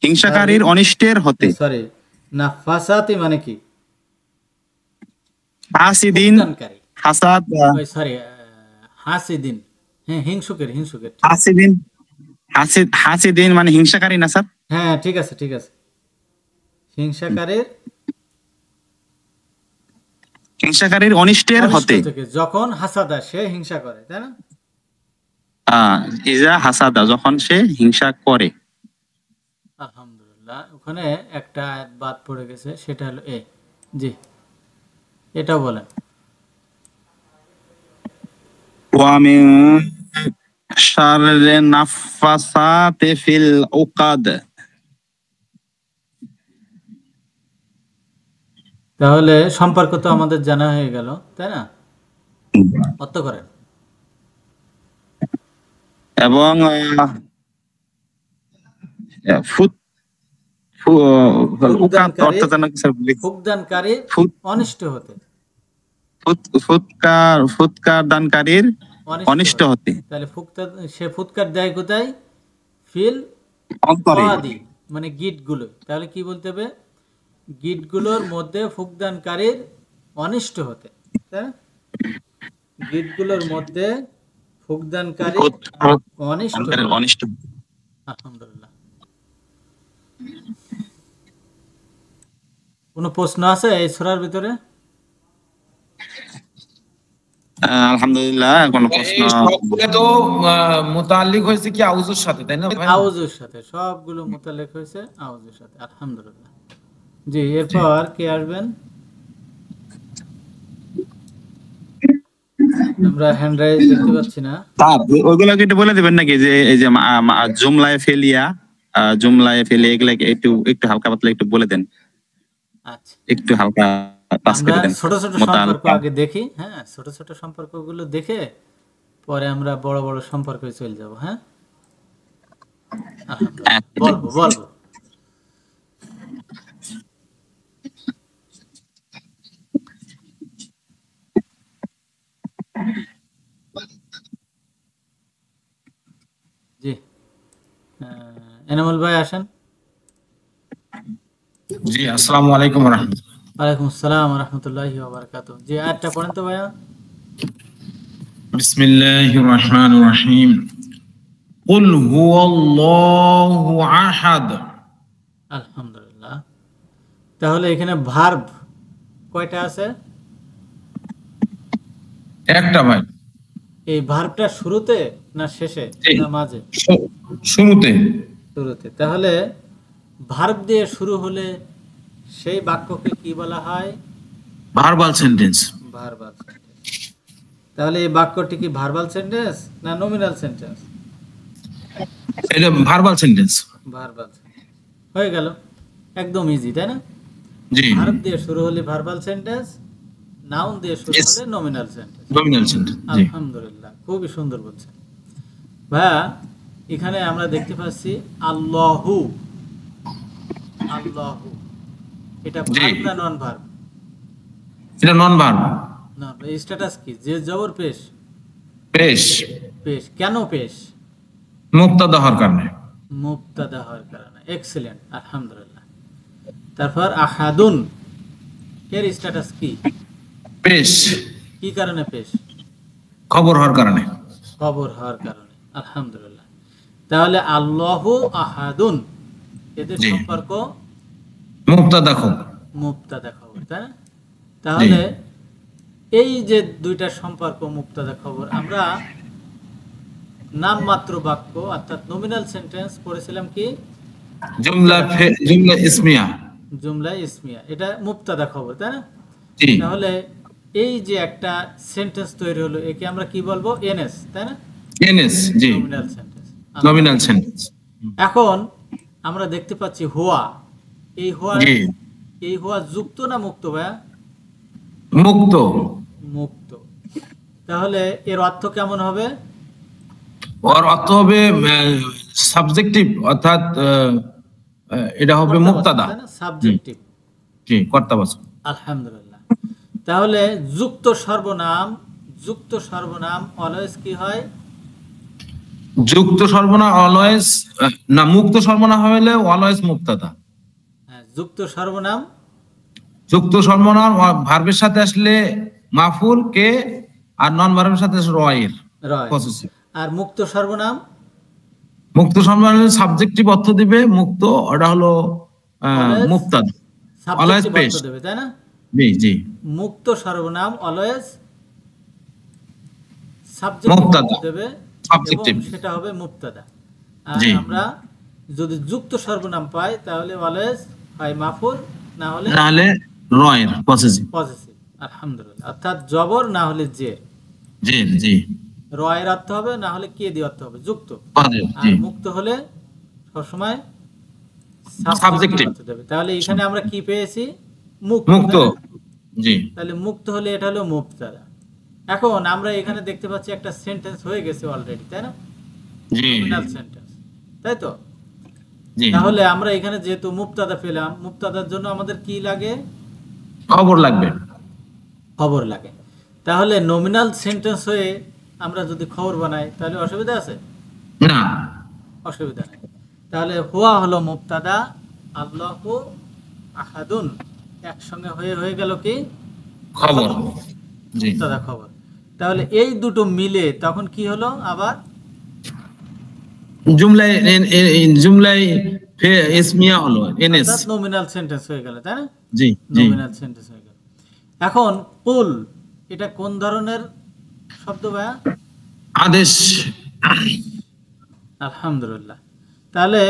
হিংসাকারীর অনিষ্টের হতে।
সরি, নাফাসাতি মানে কি?
হাসিদিন
ফুকদানকারী।
হাসাদ।
ওই সরি, হাসিদিন, হ্যাঁ হিংসুকের, হিংসুকের।
হাসিদিন হাসিদিন মানে হিংসাকারী না স্যার?
হ্যাঁ ঠিক আছে, ঠিক আছে।
হিংসাকারীর অনিষ্টের
অনিষ্ট
হতে।
থেকে, যখন হাসাদা সে হিংসা করে, তাই না?
ইজা হাসাদা যখন সে হিংসা করে।
আলহামদুলিল্লাহ, ওখানে একটা আয়াত বাদ পড়ে গেছে, সেটা হলো এ। জি, এটাও বলেন।
ওয়া মিন শাররি নাফাসাতি ফিল উকাদ।
তাহলে সম্পর্ক তো আমাদের জানা হয়ে গেল, তাই না? অর্থ করেন।
এবং
ফুকদানকারীর অনিষ্ট হতে।
ফুৎকার দানকারীর অনিষ্ট হতে।
তাহলে সে ফুৎকার দেয় কোথায়? ফিল
অন্তরে।
আদি মানে গিটগুলো। তাহলে কি বলতে হবে? গিটগুলোর মধ্যে ফুকদানকারীর অনিষ্ট হতে, তাই না? গিটগুলোর মধ্যে ফুকদানকারীর অনিষ্ট হতে। আলহামদুলিল্লাহ। কোনো প্রশ্ন আছে এই সূরার ভিতরে?
আলহামদুলিল্লাহ, কোনো প্রশ্ন?
সবগুলো তো মুতাল্লিক হয়েছে কি আউজুর সাথে, তাই না ভাই?
আউজুর সাথে, সবগুলো মুতাল্লিক হয়েছে আউজুর সাথে। আলহামদুলিল্লাহ। জি, এরপর কে আসবেন? আমরা হ্যান্ড রাইজ দেখতে পাচ্ছি না।
ওইগুলো একটু বলে দিবেন নাকি, যে এই যে জুমলায় ফেলিয়া, জুমলায় ফেলে এগুলাকে একটু একটু হালকা পাতলা একটু বলে দেন।
আচ্ছা,
একটু হালকা টাচ
আমরা
করে দেন।
ছোট ছোট সম্পর্ক আগে দেখি, হ্যাঁ, ছোট ছোট সম্পর্কগুলো দেখে পরে আমরা বড় বড় সম্পর্কে চলে যাব। হ্যাঁ, বলবো বলবো। জি, এনামুল ভাই আসেন।
জি, আসসালামু আলাইকুম ওয়া রাহমাতুল্লাহ।
ওয়ালাইকুম আসসালাম ওয়া রাহমাতুল্লাহি ওয়া বারাকাতুহু। জি, আয়াতটা পড়েন তো ভাইয়া।
বিসমিল্লাহির রহমানির রহিম। কুল হুয়াল্লাহু আহাদ।
আলহামদুলিল্লাহ। তাহলে এখানে ভার্ব কয়টা আছে?
একটা ভাই।
এই ভার্বটা শুরুতে না শেষে না মাঝে?
শুরুতে।
শুরুতে। তাহলে ভার্ব দিয়ে শুরু হলে সেই বাক্যকে কি বলা হয়?
Verbal sentence.
Verbal sentence. তাহলে এই বাক্যটি কি ভার্বাল সেন্টেন্স না নমিনাল সেন্টেন্স?
এটা ভার্বাল সেন্টেন্স।
ভার্বাল সেন্টেন্স হয়ে গেল, একদম ইজি, তাই না?
জি,
ভার্ব দিয়ে শুরু হলে ভার্বাল সেন্টেন্স, নাউন দিয়ে শুরু হলে নমিনাল সেন্টেন্স।
Nominal sentence. জি,
আলহামদুলিল্লাহ, খুবই সুন্দর বলছেন ভাইয়া। এখানে আমরা দেখতে পাচ্ছি আল্লাহু। আল্লাহু এটা ভার্ব না নন ভার্ব?
এটা নন ভার্ব।
না, স্ট্যাটাস কি? যে জবর পেশ।
পেশ।
পেশ কেন পেশ?
মুবতাদা হওয়ার কারণে।
মুবতাদা হওয়ার কারণে। এক্সেলেন্ট, আলহামদুলিল্লাহ। তারপর আহাদুন এর স্ট্যাটাস কি?
পেশ।
কি কারণে পেশ?
খবর হওয়ার কারণে।
খবর হওয়ার কারণে। আলহামদুলিল্লাহ। তাহলে আল্লাহু আহাদুন এদের সম্পর্ক
মুবতাদা খবর।
মুবতাদা খবর, তাই না? তাহলে এই যে দুইটা সম্পর্ক মুবতাদা খবর, আমরা নামমাত্র বাক্য অর্থাৎ নমিনাল সেন্টেন্স পড়েছিলাম কি
জুমলা ইসমিয়া।
জুমলা ইসমিয়া, এটা মুবতাদা খবর, তাই না?
জি
তাহলে এই যে একটা সেন্টেন্স তৈরি হলো, একে আমরা কি বলবো? এনএস, তাই না?
এনএস, জি
নমিনাল সেন্টেন্স।
Nominal sentence.
এখন আমরা দেখতে পাচ্ছি হুয়া, এই হুয়া,
জি
এই হুয়া যুক্ত না মুক্ত ভাইয়া?
মুক্ত।
মুক্ত। তাহলে এর অর্থ কেমন হবে?
ওর অর্থ হবে সাবজেক্টিভ, অর্থাৎ এটা হবে মুক্তাদা,
সাবজেক্টিভ।
জি কর্তাবাচক।
আলহামদুলিল্লাহ। তাহলে যুক্ত সর্বনাম, যুক্ত সর্বনাম অলওয়েজ কি হয়?
যুক্ত সর্বনাম অলওয়েজ, না মুক্ত সর্বনাম হলে অলওয়েজ মুক্তাদা।
হ্যাঁ, যুক্ত সর্বনাম,
যুক্ত সর্বনাম ভার্বের সাথে আসলে মাফুল কে, আর নন ভার্বের সাথে রয়ের
রয়।
পসেসিভ।
আর মুক্ত সর্বনাম,
মুক্ত সর্বনাম সাবজেক্টিভ অর্থ দিবে, মুক্ত ওটা হলো মুক্তাদা, অলওয়েজ
সাবজেক্টিভ
পেশ।
অর্থ দেবে, তাই না?
জি জি
মুক্ত সর্বনাম অলওয়েজ সাবজেক্টিভ
মুক্তাদা,
অর্থ দেবে
সাবজেক্টিভ।
এবং সেটা হবে মুবতাদা। আর
জি।
আমরা যদি যুক্ত সর্বনাম পাই তাহলে অলওয়েজ হয় মাফুল, না হলে
নাহলে রয়ের পসেসিভ।
পজিটিভ। আলহামদুলিল্লাহ। অর্থাৎ জবর না হলে যে,
জি জি
রয়ের অর্থ হবে, না হলে কে দিয়ে অর্থ হবে? যুক্ত।
পজিটিভ,
আর
জি
মুক্ত হলে সবসময়
সাবজেক্টিভ।
সাবজেক্টিভ অর্থ দেবে। তাহলে এখানে আমরা কি পেয়েছি? মুক্ত,
মুক্ত,
তাই না?
জি
তাহলে মুক্ত হলে এটা হলো মুবতাদা। এখন আমরা এখানে দেখতে পাচ্ছি একটা সেন্টেন্স হয়ে গেছে অলরেডি, তাই না?
জি
নমিনাল সেন্টেন্স, তাই তো?
জি
তাহলে আমরা এখানে যেহেতু মুবতাদা পেলাম, মুবতাদার জন্য আমাদের কি লাগে?
খবর লাগবে।
খবর লাগে। তাহলে নমিনাল সেন্টেন্স হয়ে আমরা যদি খবর বানাই তাহলে অসুবিধা আছে?
না,
অসুবিধা নেই। তাহলে হুয়া হলো মুবতাদা, আল্লাহু আহাদুন একসঙ্গে হয়ে গেল কি?
খবর। জি
মুবতাদা খবর। তাহলে এই দুটো মিলে তখন কি হলো? আবার
জুমলাই জুমলাই ইসমিয়া হলো এনএস।
অর্থাৎ নমিনাল সেন্টেন্স হয়ে গেল, তাই না?
জি জি
নমিনাল সেন্টেন্স হয়ে গেল। এখন কুল, এটা কোন ধরনের শব্দ ভাইয়া?
আদেশ।
আলহামদুলিল্লাহ। তাহলে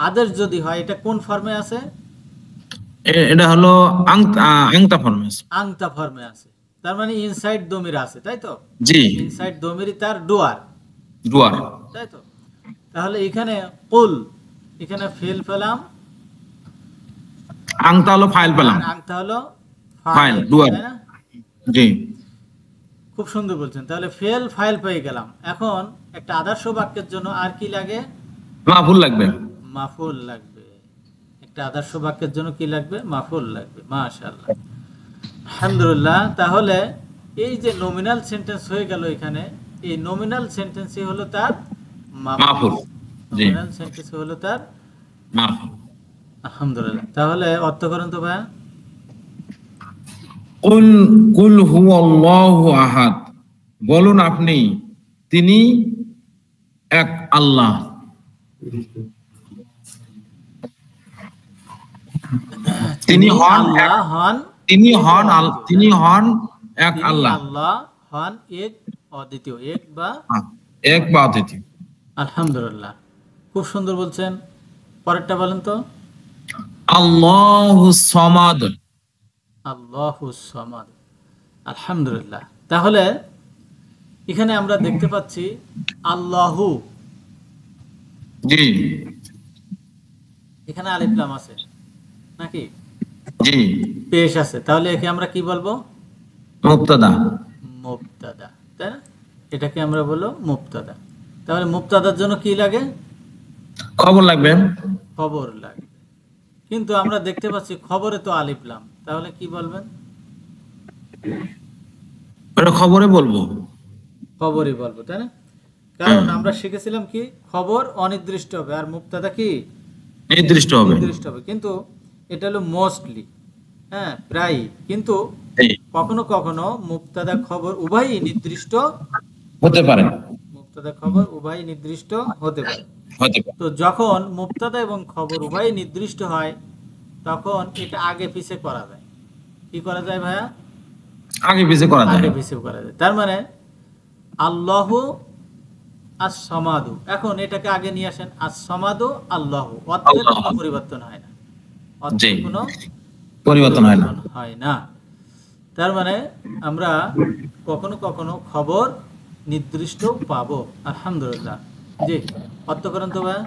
আদেশ যদি হয়, এটা কোন ফর্মে আছে?
এটা হলো আংতা ফরমেস।
আংতা ফর্মে আছে। তার মানে ইনসাইড দমির আছে, তাই তো?
জি
ইনসাইড দমিরই তার ডুয়ার,
ডুয়ার।
তাই তো? তাহলে এখানে কুল, এখানে ফেল পেলাম,
আংতা হলো ফাইল পেলাম,
আর আংতা হলো
ফাইল, ডুয়ার।
তাই না?
জি
খুব সুন্দর বলছেন। তাহলে ফেল ফাইল পেয়ে গেলাম। এখন একটা আদর্শ বাক্যের জন্য আর কি লাগে?
মাফুল লাগবে।
মাফুল লাগবে। একটা আদর্শ বাক্যের জন্য কি লাগবে? মাফুল লাগবে। মাশাআল্লাহ, আলহামদুলিল্লাহ। তাহলে এই যে নমিনাল সেন্টেন্স হয়ে গেল এখানে, এই নমিনাল সেন্টেন্সই হলো তার
মাফুল। জি
নমিনাল সেন্টেন্স হলো তার
মাফুল।
আলহামদুলিল্লাহ। তাহলে অর্থ করেন তো ভাইয়া।
কুল কুল হুয়াল্লাহু আহাদ, বলুন আপনি তিনি এক আল্লাহ। তিনি হন
আল্লাহ হন,
তিনি হন
অদ্বিতীয়,
তিনি হন এক
তিনি
আল্লাহ,
আল্লাহ হন এক অদ্বিতীয়, এক বা
এক বা অদ্বিতীয়।
আলহামদুলিল্লাহ, খুব সুন্দর বলছেন। পরেরটা বলেন তো।
আল্লাহু সামাদ।
আল্লাহুস সামাদ। আলহামদুলিল্লাহ। তাহলে এখানে আমরা দেখতে পাচ্ছি আল্লাহু,
জি
এখানে আলিফ লাম আছে নাকি?
জি
পেশ আছে। তাহলে একে আমরা কি বলবো?
মুবতাদা।
মুবতাদা, তাই না? এটাকে আমরা বলবো মুবতাদা। তাহলে মুবতাদার জন্য কি লাগে?
খবর লাগবে।
খবর লাগে। কিন্তু আমরা দেখতে পাচ্ছি খবরে তো আলিফ লাম, তাহলে কি বলবেন?
ওটা খবরে বলবো।
খবরই বলবো, তাই না? কারণ আমরা শিখেছিলাম কি খবর অনির্দিষ্ট হবে আর মুবতাদা কি
নির্দিষ্ট হবে।
নির্দিষ্ট হবে। কিন্তু এটা হলো মোস্টলি, হ্যাঁ প্রায়। কিন্তু
জি,
কখনো কখনো মুবতাদা খবর উভয়ই নির্দিষ্ট
হতে পারে,
মুবতাদা খবর উভয়ই নির্দিষ্ট হতে পারে।
হতে পারে।
তো যখন মুবতাদা এবং খবর উভয়ই নির্দিষ্ট হয় তখন এটা আগে পিছে করা যায়। কি করা যায় ভাইয়া?
আগে পিছে করা যায়।
আগে পিছে করা যায়। তার মানে আল্লাহু আস-সামাদু। এখন এটাকে আগে নিয়ে আসেন, আস-সামাদু আল্লাহ, অর্থের কোনো
আল্লাহ।
পরিবর্তন হয় না,
জি,
অর্থের কোনো
পরিবর্তন হয় না।
হয় না। তার মানে আমরা কখনো কখনো খবর নির্দিষ্ট পাবো। আলহামদুলিল্লাহ। জি, অর্থ করেন তো ভাই।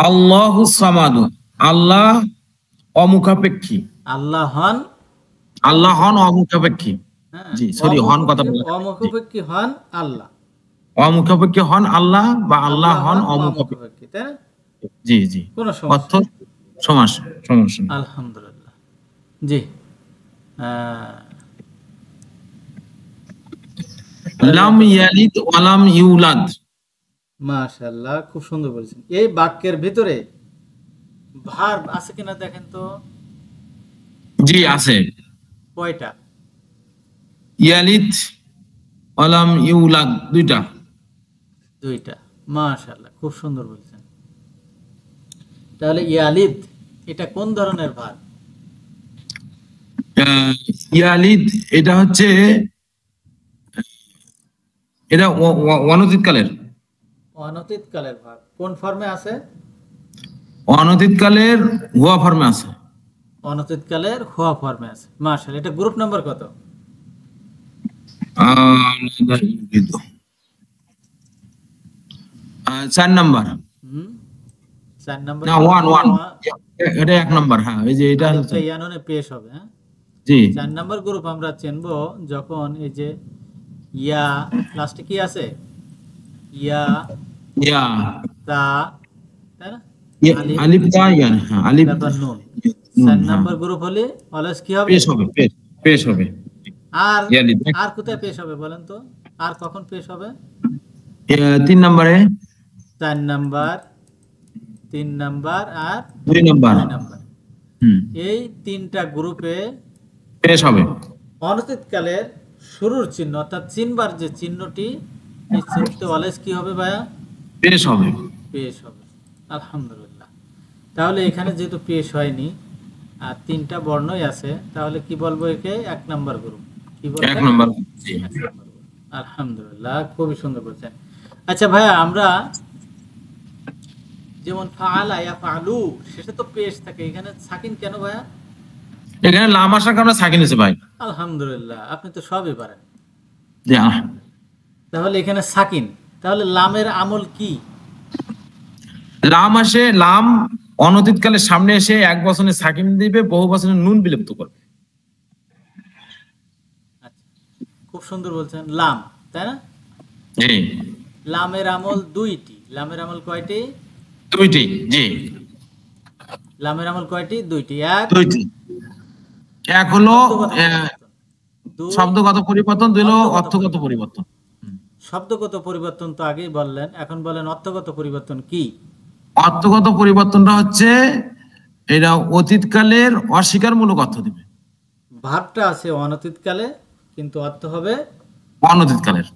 আল্লাহু সামাদু, আল্লাহ অমুখাপেক্ষী,
আল্লাহ হন
আল্লাহ হন
অমুখাপেক্ষী।
অমুখাপেক্ষী।
হ্যাঁ,
জি, সরি, হন কথা বলা যায়। জি,
অমুখাপেক্ষী হন আল্লাহ,
অমুখাপেক্ষী হন আল্লাহ, বা আল্লাহ
আল্লাহ
হন
হন
অমুখাপেক্ষী।
অমুখাপেক্ষী, তাই না?
জি জি,
কোনো সমস্যা
অর্থ
নেই।
সমস্যা সমস্যা নেই।
আলহামদুলিল্লাহ। জি, আহ,
লাম ইয়ালিদ ওয়ালাম ইউলাদ।
মাশাআল্লাহ, খুব সুন্দর বলেছেন। এই বাক্যের ভিতরে ভার্ব আছে কিনা দেখেন তো,
জি আছে,
কয়টা?
ইয়ালিদ ওয়ালাম ইউলাদ, দুইটা।
দুইটা। মাশাআল্লাহ, খুব সুন্দর বলেছেন। তাহলে ইয়ালিদ এটা কোন ধরনের ভার্ব?
ইয়ালিদ এটা হচ্ছে, এটা অনতীতকালের,
অনতীতকালের ভার্ব। কোন ফর্মে আছে?
অনতীতকালের হুয়া ফর্মে আছে।
অনতীতকালের হুয়া ফর্মে আছে। মাশাআল্লাহ, এটা গ্রুপ নাম্বার কত?
আহ, 4 নাম্বার,
হুম, 4 নাম্বার
না
গ্রুপ
1
হলে
1, এটা 1 নাম্বার। হ্যাঁ, এই যে এটা
আলিফটা
হচ্ছে,
ইয়ানুনে পেশ হবে। হ্যাঁ,
জি
4 নাম্বার গ্রুপ আমরা চিনবো যখন এই যে ইয়া লাস্টে কি আছে, ইয়া,
ইয়া,
তা, তাই না? আলিফ,
আলিফ তা ইয়া, হ্যাঁ আলিফ
তারপর নুন।
নুন,
4
হ্যাঁ
নাম্বার গ্রুপ হলে অলওয়েজ কি হবে?
পেশ হবে, পেশ পেশ হবে।
আর
ইয়ালিদ
আর কোথায় পেশ হবে বলেন তো? আর কখন পেশ হবে?
3 নাম্বারে,
4 নাম্বার, 3 নাম্বার আর
2 নাম্বার,
2 নাম্বার। এই তিনটা গ্রুপে
পেশ হবে।
অনতীতকালের শুরুর চিহ্ন অর্থাৎ চিনবার যে চিহ্নটি, এই চিহ্নতে অলওয়েজ কি হবে ভাইয়া?
পেশ হবে।
পেশ হবে। আলহামদুলিল্লাহ। তাহলে এখানে যেহেতু পেশ হয়নি আর তিনটা বর্ণই আছে, তাহলে কি বলবো একে? 1 নাম্বার গ্রুপ। কি বলবো?
1 নাম্বার, জি
1 নাম্বার গ্রুপ। আলহামদুলিল্লাহ, খুবই সুন্দর বলছেন। আচ্ছা ভাইয়া, আমরা যেমন ফাআলা ইয়াফআলু শেষে তো পেশ থাকে, এখানে সাকিন কেন ভাইয়া?
এখানে লাম আসার কারণে সাকিন আছে ভাই।
আলহামদুলিল্লাহ, আপনি তো সবই পারেন।
জি,
তাহলে এখানে সাকিন, তাহলে লামের আমল কি?
লাম আসে, লাম অনতীতকালের সামনে এসে 1 বচনে সাকিন দিবে, বহু বচনে নুন বিলুপ্ত করবে।
আচ্ছা, খুব সুন্দর বলছেন। লাম, তাই না?
জি,
লামের আমল দুইটি। লামের আমল কয়টি?
দুইটি। জি,
লামের আমল কয়টি? দুইটি। এক,
দুইটি। এক হলো
শব্দগত পরিবর্তন। দুই,
শব্দগত পরিবর্তন, 2 হলো
অর্থগত
অর্থগত
পরিবর্তন।
পরিবর্তন।
শব্দগত পরিবর্তন তো আগেই বললেন, এখন বলেন অর্থগত পরিবর্তন কি?
অর্থগত পরিবর্তনটা হচ্ছে, এটা অতীতকালের অস্বীকারমূলক অর্থ দিবে।
ভাবটা আছে অনতীতকালে, কিন্তু অর্থ হবে
অনতীতকালের,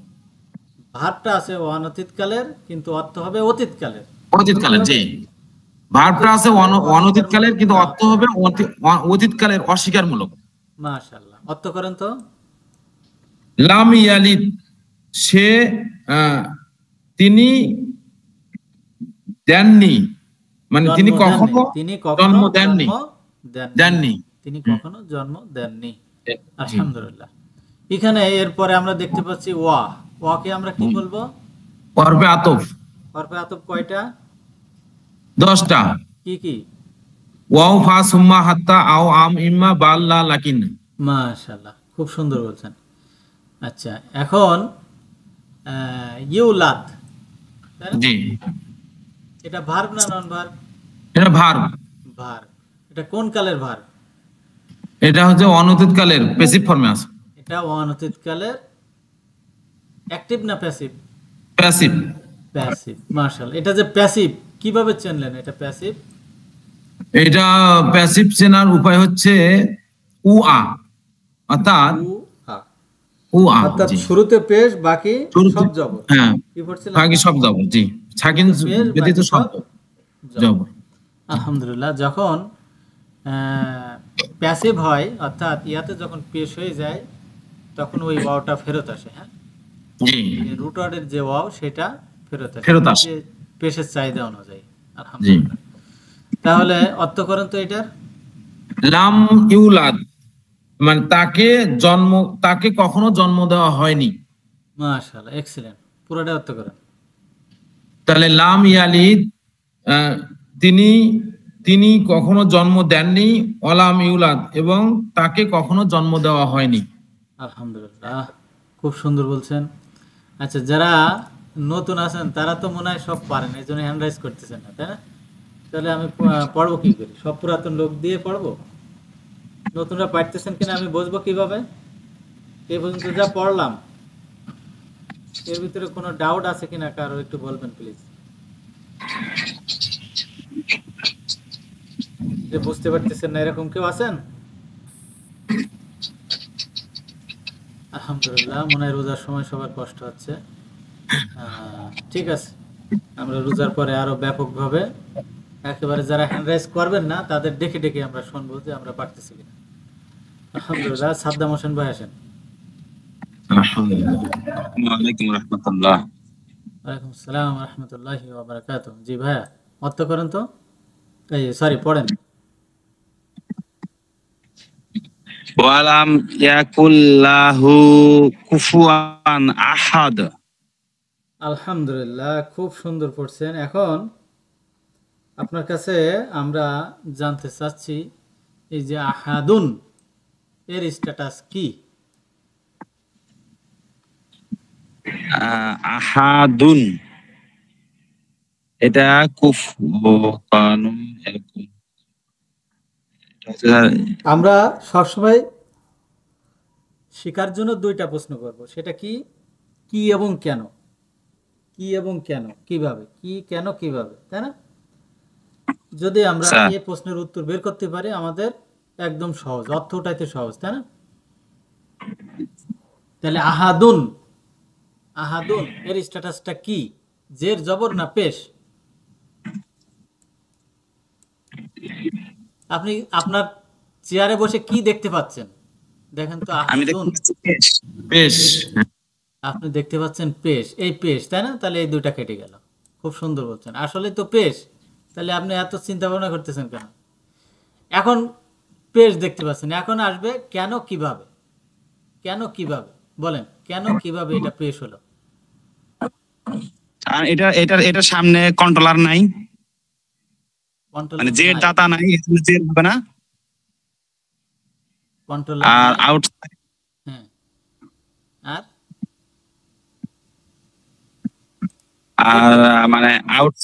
ভাবটা আছে অনতীতকালের, কিন্তু অর্থ হবে অতীতকালের।
অতীতকালের, জি। ভার্বটা আছে অনতীতকালের, কিন্তু অর্থ হবে অতীতকালের অস্বীকারমূলক।
মাশাআল্লাহ, অর্থ করেন তো।
লাম ইয়ালিদ, সে তিনি দেননি, মানে তিনি
জন্ম
কখনো
দেননি। তিনি কখনো
জন্ম দেননি, দেননি।
তিনি কখনো জন্ম দেননি।
জি,
আলহামদুলিল্লাহ। এখানে এরপরে আমরা দেখতে পাচ্ছি ওয়া। ওয়াকে আমরা কি বলবো?
হরফে আতফ
হরফে আতফ কয়টা?
10টা।
কি কি?
ওয়াও, ফা, সুম্মা, হাত্তা, আও, আম, ইম্মা, বাল, লা, লাকিন।
মাশাআল্লাহ, খুব সুন্দর বলছেন। আচ্ছা, এখন ইউলাদ, তাই না?
জি,
এটা ভার্ব না নন ভার্ব?
এটা ভার্ব।
ভার্ব। এটা কোন কালের ভার্ব?
এটা হচ্ছে অনতীতকালের প্যাসিভ ফর্মে আছে।
এটা অনতীতকালের অ্যাক্টিভ না প্যাসিভ?
প্যাসিভ।
প্যাসিভ। মাশাআল্লাহ, এটা যে প্যাসিভ কিভাবে চিনলেন এটা প্যাসিভ?
এটা প্যাসিভ চেনার উপায় হচ্ছে উআ, অর্থাৎ
উ আ,
উআ,
অর্থাৎ
জি।
শুরুতে পেশ, বাকি
শুরুতে,
সব জবর।
হ্যাঁ,
কি পড়ছিলাম?
বাকি সব জবর, জি। সাকিন
পেশ,
ব্যতীত
বাকি
সব
সব জবর।
জবর।
আলহামদুলিল্লাহ। যখন প্যাসিভ হয় অর্থাৎ ইয়াতে যখন পেশ হয়ে যায়, তখন ওই ওয়াওটা ফেরত আসে। হ্যাঁ,
জি,
রুট ওয়ার্ডের যে ওয়াও সেটা ফেরত আসে,
ফেরত আসে।
যে পেশের চাহিদা অনুযায়ী।
জি।
আলহামদুলিল্লাহ। তাহলে অর্থ করেন তো এটার।
লাম ইউলাদ মানে তাকে কখনো জন্ম দেওয়া হয়নি।
মাশাআল্লাহ, এক্সিলেন্ট। পুরোটা অর্থ করেন।
তাহলে লাম ইয়ালিদ, আহ, তিনি তিনি কখনো জন্ম দেননি, অলাম ইউলাদ এবং তাকে কখনো জন্ম দেওয়া হয়নি।
আলহামদুলিল্লাহ, খুব সুন্দর বলছেন। আচ্ছা, যারা নতুন আছেন তারা তো মনে হয় সব পারেন, এই জন্য হ্যান্ড রাইজ করতেছেন না, তাই না? তাহলে আমি পড়বো কি করি? সব পুরাতন লোক দিয়ে পড়বো? নতুনরা পারতেছেন কিনা আমি বুঝবো কিভাবে? এ পর্যন্ত যা পড়লাম এর ভিতরে কোনো ডাউট আছে কিনা কারো, একটু বলবেন প্লিজ। যে বুঝতে পারতেছেন না এরকম কেউ আছেন? আলহামদুলিল্লাহ, মনে হয় রোজার সময় সবার কষ্ট হচ্ছে। ঠিক আছে, আমরা রোজার পরে আরো ব্যাপকভাবে একেবারে যারা হ্যান্ড রাইজ করবেন না তাদের ডেকে ডেকে আমরা শুনবো যে আমরা পারতেছি কিনা। আলহামদুলিল্লাহ। সাদ্দাম হোসেন ভাই আসেন।
ওয়ালাইকুম রাহমাতুল্লাহ।
ওয়ালাইকুম আসসালাম ওয়া রাহমাতুল্লাহি ওয়া বারাকাতুহু। জি ভাইয়া, অর্থ করেন তো। এই সরি, পড়েন।
ওয়ালাম ইয়াকুল্লাহু কুফুয়ান আহাদ।
আলহামদুলিল্লাহ, খুব সুন্দর পড়ছেন। এখন আপনার কাছে আমরা জানতে চাচ্ছি এই যে আহাদুন এর স্ট্যাটাস কি?
আহাদুন এটা কুফুয়ানুন এরকম।
আমরা সবসময় শেখার জন্য দুইটা প্রশ্ন করব, সেটা কি? কি এবং কেন। কি এবং কেন, কিভাবে, কি কেন কিভাবে, তাই না? যদি আমরা
আচ্ছা।
এই প্রশ্নের উত্তর বের করতে পারি আমাদের একদম সহজ, অর্থ উঠাইতে সহজ, তাই না? তাহলে আহাদুন, আহাদুন এর স্ট্যাটাসটা কি? জের জবর না পেশ? আপনি আপনার চেয়ারে বসে কি দেখতে পাচ্ছেন? দেখেন তো,
আমি
আহাদুন।
দেখতে
বেশ,
আপনি দেখতে পাচ্ছেন পেশ, এই পেশ, তাই না? তাহলে এই দুইটা কেটে গেল। খুব সুন্দর বলছেন, আসলে তো পেশ। তাহলে আপনি এত চিন্তা ভাবনা করতেছেন কেন? এখন পেশ দেখতে পাচ্ছেন, এখন আসবে কেন কিভাবে। কেন কিভাবে বলেন, কেন কিভাবে এটা পেশ হলো?
আর এটা সামনে কন্ট্রোলার নাই,
কন্ট্রোল
মানে যে
নাই,
ডাটা নাই, এখানে যে হবে না।
কন্ট্রোল
আর
নাই।
আউট
হ্যাঁ, আর
আর মানে আউট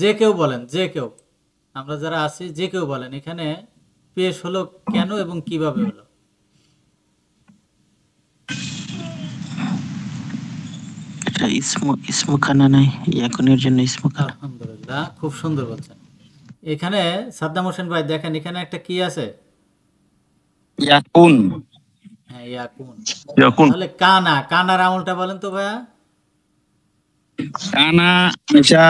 যে কেউ বলেন, যে কেউ, আমরা যারা আছি যে কেউ বলেন, এখানে পেশ হলো কেন এবং কিভাবে হলো?
ইসমুখানা নাই, ইয়াকুনের জন্য ইসমুখানা।
আলহামদুলিল্লাহ, খুব সুন্দর বলছেন। এখানে সাদ্দাম হোসেন ভাই দেখেন, এখানে একটা কি আছে?
ইয়াকুন।
হ্যাঁ, ইয়াকুন।
ইয়াকুন
তাহলে কানা, কানার আমলটা বলেন তো ভাইয়া।
কানা এটা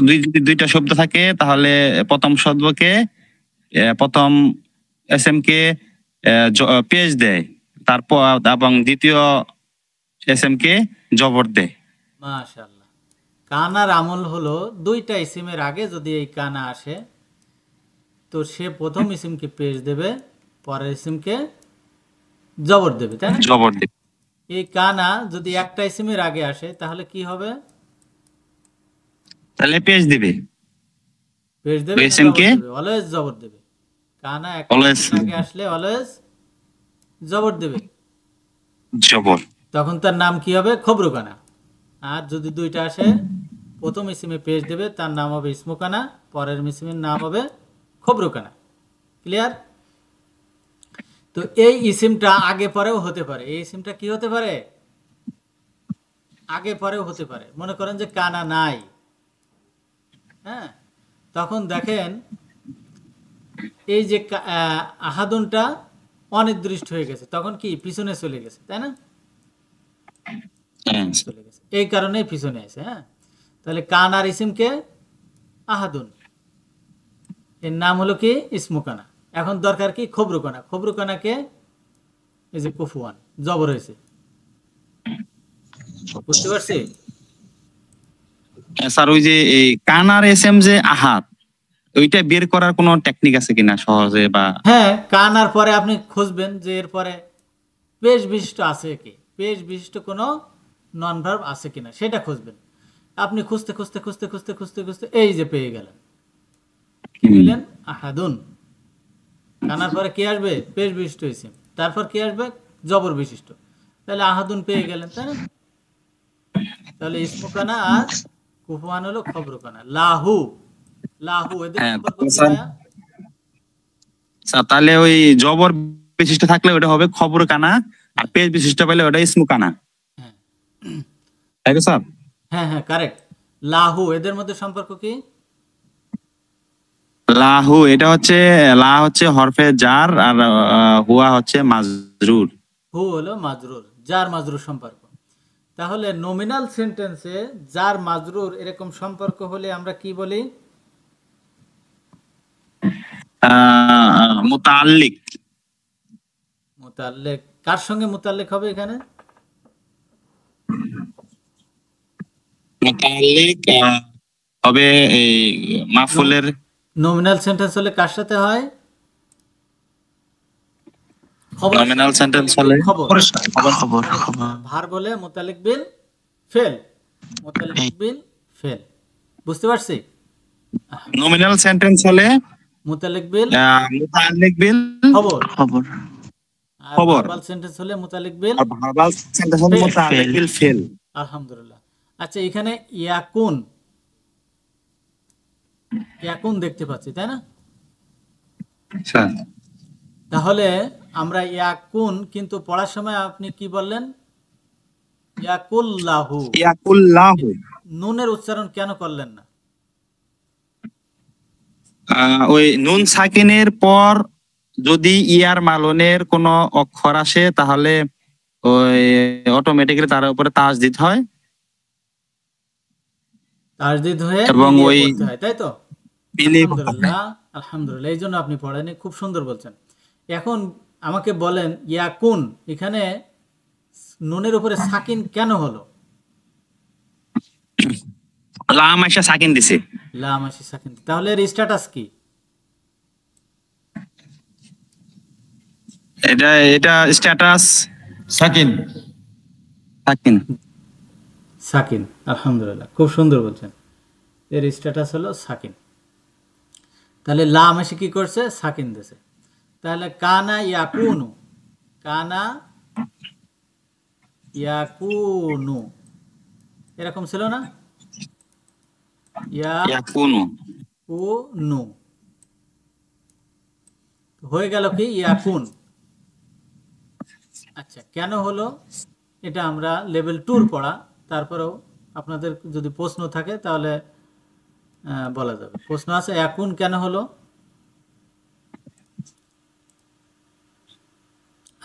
যদি দুইটা শব্দ থাকে তাহলে প্রথম শব্দকে প্রথম এস এম কে পেজ দেয়, তারপর এবং দ্বিতীয় এস এম কে জবর দেয়।
মাশাআল্লাহ। কানার আমল হলো দুইটা ইসিমের আগে যদি এই কানা আসে তো সে প্রথম ইসিমকে পেশ দেবে, পরের ইসিমকে জবর দেবে, তাই না?
জবর দেয়।
এই কানা যদি একটা ইসিমের আগে আসে তাহলে কি হবে?
তাহলে পেজ দিবে,
পেশ দেবে না
ইসিম
জবর
কে
দেবে? অলওয়েজ জবর দেবে। কানা একটা
অলওয়েজ
ইসিমের আগে আসলে অলওয়েজ জবর দেবে।
জবর।
তখন তার নাম কি হবে? খবরুকানা। আর যদি দুইটা আসে, প্রথম ইসিমে পেশ দেবে, তার নাম হবে ইসমুকানা, পরের ইসিমের নাম হবে খবরুকানা। ক্লিয়ার? তো এই ইসিমটা আগে পরেও হতে পারে। এই ইসিমটা কি হতে পারে? আগে পরেও হতে পারে। মনে করেন যে কানা নাই, হ্যাঁ, তখন দেখেন এই যে আহাদুনটা অনির্দিষ্ট হয়ে গেছে, তখন কি পিছনে চলে গেছে, তাই না?
হ্যাঁ।
চলে গেছে, এই কারণেই পিছনে আছে। হ্যাঁ, তাহলে কানার ইসিমকে আহাদুন, এর নাম হলো কি? ইসমুকানা। এখন দরকার কি? খবরুকানা। খবরুকানাকে এই যে কুফুয়ান জবর হয়েছে, বুঝতে পারছি?
স্যার ওই যে এই কানার এসএম যে আহাত, ওইটা বের করার কোনো টেকনিক আছে কিনা সহজে? বা
হ্যাঁ, কানার পরে আপনি খুঁজবেন যে এরপরে পেশ বিশিষ্ট আছে কি, পেশ বিশিষ্ট কোনো নন ভার্ব আছে কিনা সেটা খুঁজবেন। আপনি খুঁজতে খুঁজতে খুঁজতে খুঁজতে খুঁজতে খুঁজতে এই যে পেয়ে গেলেন, কি পেলেন? আহাদুন। কানার পরে কি আসবে? পেশ বিশিষ্ট ইসিম, তারপর কি আসবে? জবর বিশিষ্ট। তাহলে আহাদুন পেয়ে গেলেন, তাই না? তাহলে ইসমুকানা আর কুফুয়ান হলো খবরকানা। লাহু, লাহু এদের
হ্যাঁ,
সম্পর্ক
তাহলে
কি
স্যার
ভাইয়া?
স্যার তাহলে ওই জবর বিশিষ্ট থাকলে ওটা হবে খবর কানা, আর পেজ বিশিষ্ট পাইলে ওটা ইসমু কানা,
হ্যাঁ
তাই তো স্যার?
হ্যাঁ হ্যাঁ, কারেক্ট। লাহু এদের মধ্যে সম্পর্ক কি?
লাহু এটা হচ্ছে, লা হচ্ছে হরফে জার, আর হুয়া হচ্ছে মাজরুর।
হু হলো মাজরুর, জার মাজরুর সম্পর্ক। তাহলে নমিনাল সেন্টেন্সে জার মাজরুর এরকম সম্পর্ক হলে আমরা কি বলি?
মুতাআল্লিক।
মুতাল্লিক। কার সঙ্গে মুতাল্লিক হবে এখানে?
মুতাআল্লিক হবে এই মাফুলের।
নমিনাল সেন্টেন্স হলে কার সাথে হয়? খবরের
নমিনাল
সাথে।
সেন্টেন্স
মুতাল্লিক
হলে
খবর।
খবর খবর
ভার বলে মুতাল্লিক বিল ফেল, মুতাল্লিক বিল ফেল। বুঝতে পারছি?
নমিনাল সেন্টেন্স হলে
মুতাল্লিক বিল
মুতাআল্লিক বিল
খবর,
খবর
আর
খবর,
ভার্বাল সেন্টেন্স হলে মুতাল্লিক বিল
আর ভার্বাল সেন্টেন্স হলে
ফেল।
মুতাআল্লিক বিল ফেল।
আলহামদুলিল্লাহ। আচ্ছা, এখানে ইয়াকুন, ইয়াকুন দেখতে পাচ্ছি, তাই না?
স্যার
তাহলে আমরা ইয়াকুন কিন্তু পড়ার সময় আপনি কি বললেন? ইয়াকুল্লাহু।
ইয়াকুল্লাহু,
নুনের উচ্চারণ কেন করলেন না?
ওই নুন সাকিনের পর যদি ইয়ার মালনের কোনো অক্ষর আসে তাহলে ওই অটোমেটিক্যালি তার উপরে তাসদিদ হয়,
তাজদিদ হয়ে
এবং
মিলিয়ে
ওই
পড়তে হয়, তাই তো?
মিলিয়ে
আলহামদুলিল্লাহ, আলহামদুলিল্লাহ। এই জন্য আপনি পড়েনি, খুব সুন্দর বলছেন। এখন আমাকে বলেন, ইয়াকুন এখানে নুনের উপরে সাকিন কেন হলো?
লাম আইসা সাকিন দিছে।
লাম আসি সাকিন, তাহলে এর স্ট্যাটাস কি?
এটা এটা স্ট্যাটাস
সাকিন।
সাকিন।
সাকিন, আলহামদুলিল্লাহ, খুব সুন্দর বলছেন। এর স্ট্যাটাস হলো সাকিন। তাহলে লাম এসে কি করছে? সাকিন দিছে। তাহলে কানা ইয়াকুনু, কানা ইয়াকুনু এরকম ছিল না?
ইয়াকুনু
ইয়াকুনু হয়ে গেল কি? ইয়াকুন। আচ্ছা, কেন হলো এটা আমরা লেভেল 2 পড়া, তারপরেও আপনাদের যদি প্রশ্ন থাকে তাহলে বলা যাবে। প্রশ্ন আছে, ইয়াকুন কেন হলো?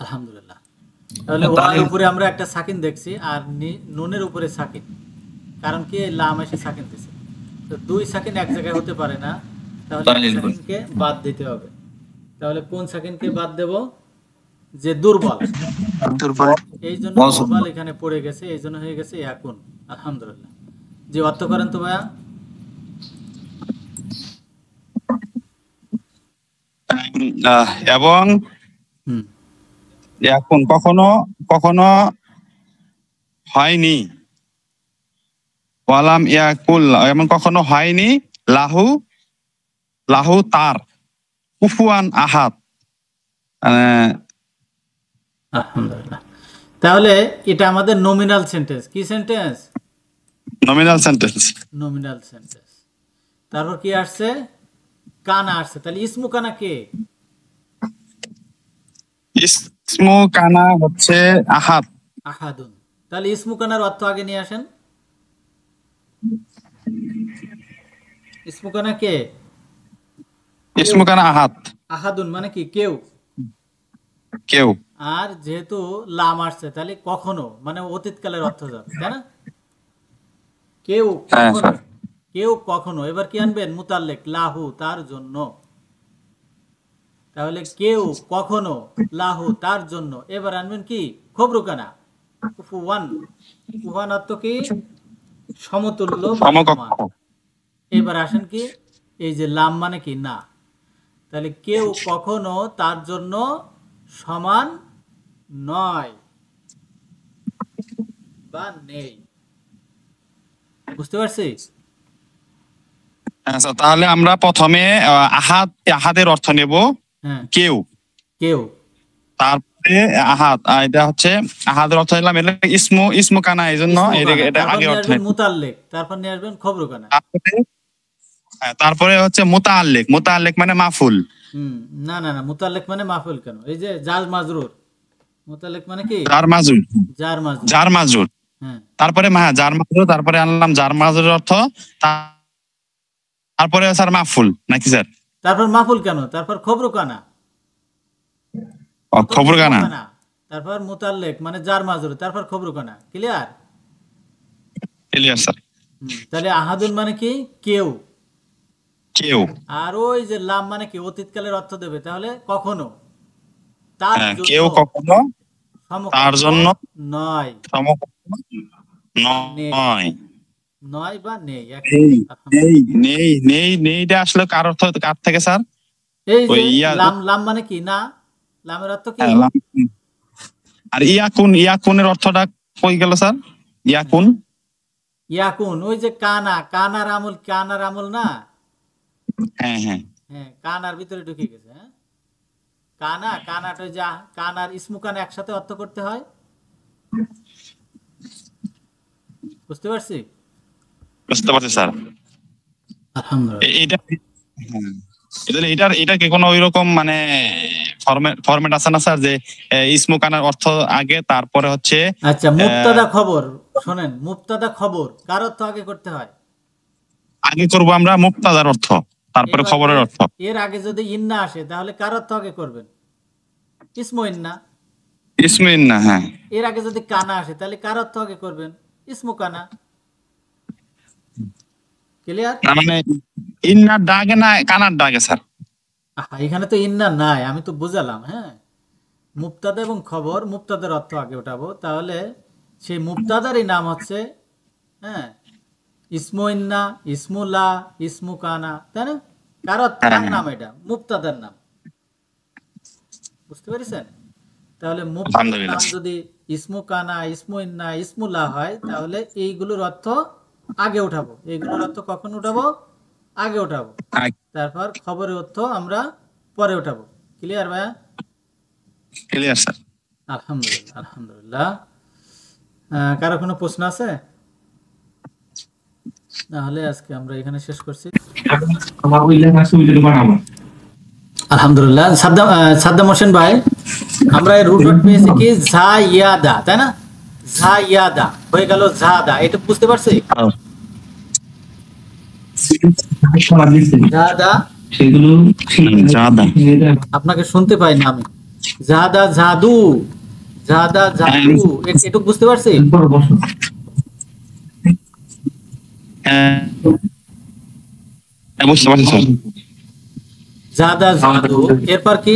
আলহামদুলিল্লাহ। তাহলে ওয়ার উপরে আমরা একটা সাকিন দেখছি, আর নুনের উপরে সাকিন, কারণ কি? লাম এসে সাকিন দিছে। তো দুই সাকিন এক জায়গায় হতে পারে না, তাহলে এক সাকিনকে বাদ দিতে হবে। তাহলে কোন সাকিনকে বাদ দেব? যে দুর্বল,
দুর্বল
এই জন্য দুর্বল এখানে পড়ে গেছে, এই জন্য হয়ে গেছে ইয়াকুন। আলহামদুলিল্লাহ। যে অর্থ করেন তো ভাইয়া।
এবং
হুম,
এখন কখনো কখনো হয়নি, ওয়ালাম ইয়াকুল, এমন কখনো হয়নি লাহু, লাহু তার কুফুয়ান আহাদ।
আলহামদুলিল্লাহ। তাহলে এটা আমাদের নমিনাল সেন্টেন্স। কি sentence?
Nominal sentence.
Nominal sentence. তারপর কি আসছে? কানা আসছে। তাহলে ইসমু কানা কে?
ইসমু কানা হচ্ছে আহাদ।
আহাদুন। তাহলে ইসমু কানার অর্থ আগে নিয়ে আসেন। ইসমু কানা কে?
ইসমু কানা আহাদ,
আহাদুন মানে কি? কেউ।
কেউ।
আর যেহেতু লাম আসছে, তাহলে কখনো মানে অতীতকালের অর্থ যাবে, তাই না? কেউ
হ্যাঁ,
কখনো,
স্যার।
কেউ কখনো। এবার কি আনবেন? মুতাল্লিক লাহু, তার জন্য। তাহলে কেউ কখনো, লাহু তার জন্য। এবার আনবেন কি? খবরুকানা কুফুয়ান। কুফুয়ান অর্থ কি? সমতুল্য বা
সমকক্ষ।
সমান। এবার আসেন কি, এই যে লাম মানে কি না, তাহলে কেউ কখনো তার জন্য সমান নয় বা নেই। বুঝতে পারছি?
আচ্ছা, তাহলে আমরা প্রথমে আহাদের অর্থ নেব
হ্যাঁ,
কেউ,
কেউ।
তারপরে আহাদ, এটা হচ্ছে আহাদের অর্থ নিলাম, এটা ইসমু কানা, এই জন্য
ইসমুকানা,
এটা
তারপর
আগে
নিয়ে
অর্থ
আসবেন
নেব।
মুতাল্লিক, তারপর নিয়ে আসবেন খবরকানা।
তারপরে হচ্ছে মুতাআল্লিক মানে মাফুল।
না না না, মুতাল্লিক মানে মাফুল কেন? এই যে জার মাজরুর, মুতাল্লিক মানে কি
জার মাজরুর,
জার মাজরুর।
জার মাজরুর।
হ্যাঁ,
তারপরে জার মাজরুর, তারপরে আনলাম জার মাজরুর অর্থ, তারপরে স্যার মাফুল নাকি স্যার?
তারপর মাফুল কেন? তারপর খবরকানা,
খবর কানা।
তারপর মুতাল্লিক মানে জার মাজরুর, তারপর খবরকানা। ক্লিয়ার?
Clear sir.
তাহলে আহাদুন মানে কি কেউ,
কেউ।
আর ওই যে লাম মানে কি অতীতকালের অর্থ দেবে, তাহলে কখনো, তার জন্য,
কেউ কখনো
সমকক্ষ
তার জন্য
নয়,
সমকক্ষ নয়।
নয় বা নেই।
নেইটা আসলে কার অর্থ, কার থেকে স্যার?
এই যে
ওই
লাম, লাম মানে কি না, লামের অর্থ কি?
আর ইয়াকুনের অর্থটা কই গেল স্যার? ইয়াকুন,
ইয়াকুন, ওই যে কানার আমল না।
হ্যাঁ হ্যাঁ,
হ্যাঁ, কানার ভিতরে ঢুকে গেছে। হ্যাঁ, কানাটা ওই যে কানার ইসমু কানা একসাথে অর্থ করতে হয়। বুঝতে পারছি?
বুঝতে পারছি স্যার।
আলহামদুলিল্লাহ।
এটা কি কোনো ওইরকম মানে ফরম্যাট আছে না স্যার, যে ইসমু কানার অর্থ আগে, তারপরে হচ্ছে
আচ্ছা, মুবতাদা খবর শোনেন, মুবতাদা খবর কার অর্থ আগে করতে হয়?
আগে করব আমরা মুবতাদার অর্থ, তারপরে
এবার
খবরের অর্থ।
এর আগে যদি ইন্না আসে তাহলে কার অর্থ আগে করবেন? ইসমু ইন্না।
ইসমিন না, হ্যাঁ।
এর আগে যদি কানা আসে তাহলে কার অর্থ আগে করবেন? ইসমু কানা। ক্লিয়ার?
না মানে ইন্নার ডাকে না কানার ডাকে স্যার?
এখানে তো ইন্না নাই, আমি তো বুঝালাম। হ্যাঁ, মুবতাদা এবং খবর, মুবতাদার অর্থ আগে উঠাবো, তাহলে সেই মুবতাদারই নাম হচ্ছে, হ্যাঁ, ইসমু ইন্না, ইসমুল্লা, ইসমু কানা, তাই না? কার নাম? এটা মুবতাদার নাম। বুঝতে পেরেছেন? তাহলে মুবতাদার নাম যদি ইসমু কানা, ইসমু ইন্না, ইসমুল্লাহ হয়, তাহলে এইগুলোর অর্থ আগে উঠাবো। এইগুলোর অর্থ কখন উঠাবো? আগে উঠাবো। তারপর খবরের অর্থ আমরা পরে উঠাবো। ক্লিয়ার ভাইয়া?
Clear sir.
আলহামদুলিল্লাহ, আলহামদুলিল্লাহ। কারো কোনো প্রশ্ন আছে? তাহলে আজকে আমরা এখানে শেষ করছি। আলহামদুলিল্লাহ। সাদ্দাম হোসেন ভাই, আমরা রুট ওয়ার্ড পেয়েছি কি জায়াদা, তাই না? জায়াদা হয়ে গেল জাদা, এটা বুঝতে পারছি? জাদা,
সেগুলো
আপনাকে শুনতে পাই না আমি। জাদা জাদু, জাদা জাদু, এটুকু বুঝতে পারছি?
বুঝতে পারছি স্যার।
জাদা জাদু, এরপর কি?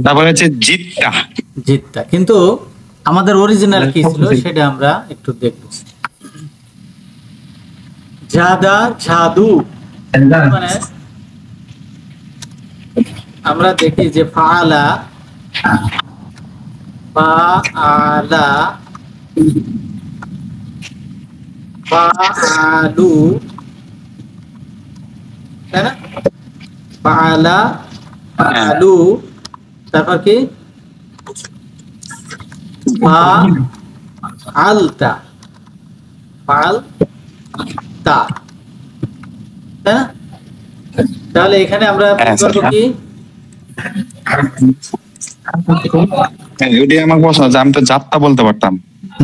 তারপরে হচ্ছে জিতটা।
জিতটা, কিন্তু আমাদের অরিজিনাল কি ছিল সেটা আমরা একটু দেখব। জাদা জাদু মানে আমরা দেখি যে ফাআলা, ফাআলা, ফাআলু, তাই না? ফাআলা, ফাআলু, তারপর কি? ফাআলতা, ফাআলতা, তাই না? তাহলে এখানে আমরা করব কি?
ওইটাই আমার প্রশ্ন, যে আমি তো জাতটা বলতে পারতাম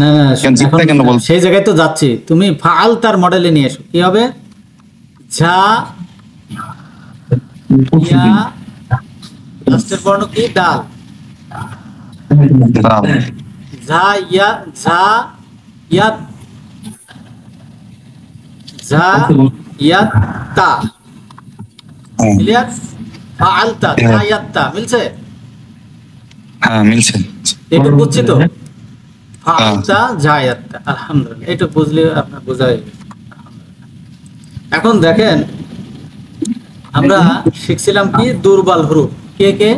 না না,
জিতটা কেন বলতে?
সেই জায়গায় তো যাচ্ছি। তুমি ফাআলতার মডেলে নিয়ে এসো। কি হবে? ঝা, ইয়া, লাস্টের বর্ণ কি? দাল। ঝা ইয়া, ঝা ইয়াত, ঝা ইয়াত তা। ক্লিয়ার? ফাআলতা, ঝা ইয়াত তা, মিলছে?
হ্যাঁ মিলছে।
এটা বুঝছি তো। ফাআলতা জায়াতা, আলহামদুলিল্লাহ। এটা বুঝলে আপনার বোঝাই গেছে। এখন দেখেন আমরা শিখছিলাম কি দুর্বল হরফ, কে কে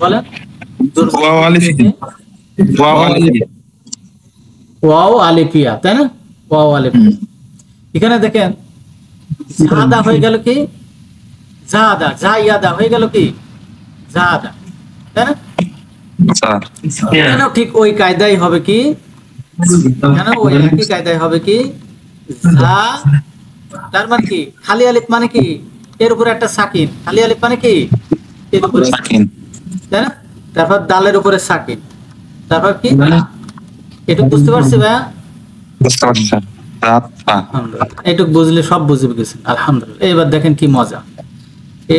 বলেন?
ওয়াও আলিফ ওয়াও আলিফ
ওয়াও আলিফিয়া, তাই না? ওয়াও আলিফিয়া। এখানে দেখেন জাদা হয়ে গেল কি জাদা, জায়াদা হয়ে গেল কি জাদা, তাই না?
স্যার
এখানেও ঠিক ওই কায়দাই হবে কি, এখানেও ওই একই কায়দায় হবে কি জা, তার মানে কি খালি আলিফ মানে কি এর উপরে একটা সাকিন, খালি আলিফ মানে কি এর উপরে সাকিন,
সাকিন
তাই না? তারপর দালের উপরে সাকিন, তারপর কি এটুকু বুঝতে পারছি ভাইয়া?
বুঝতে পারছি স্যার। রাত পা
আলহামদুলিল্লাহ, এটুকু বুঝলে সব বুঝে গেছেন, আলহামদুলিল্লাহ। এবার দেখেন কি মজা,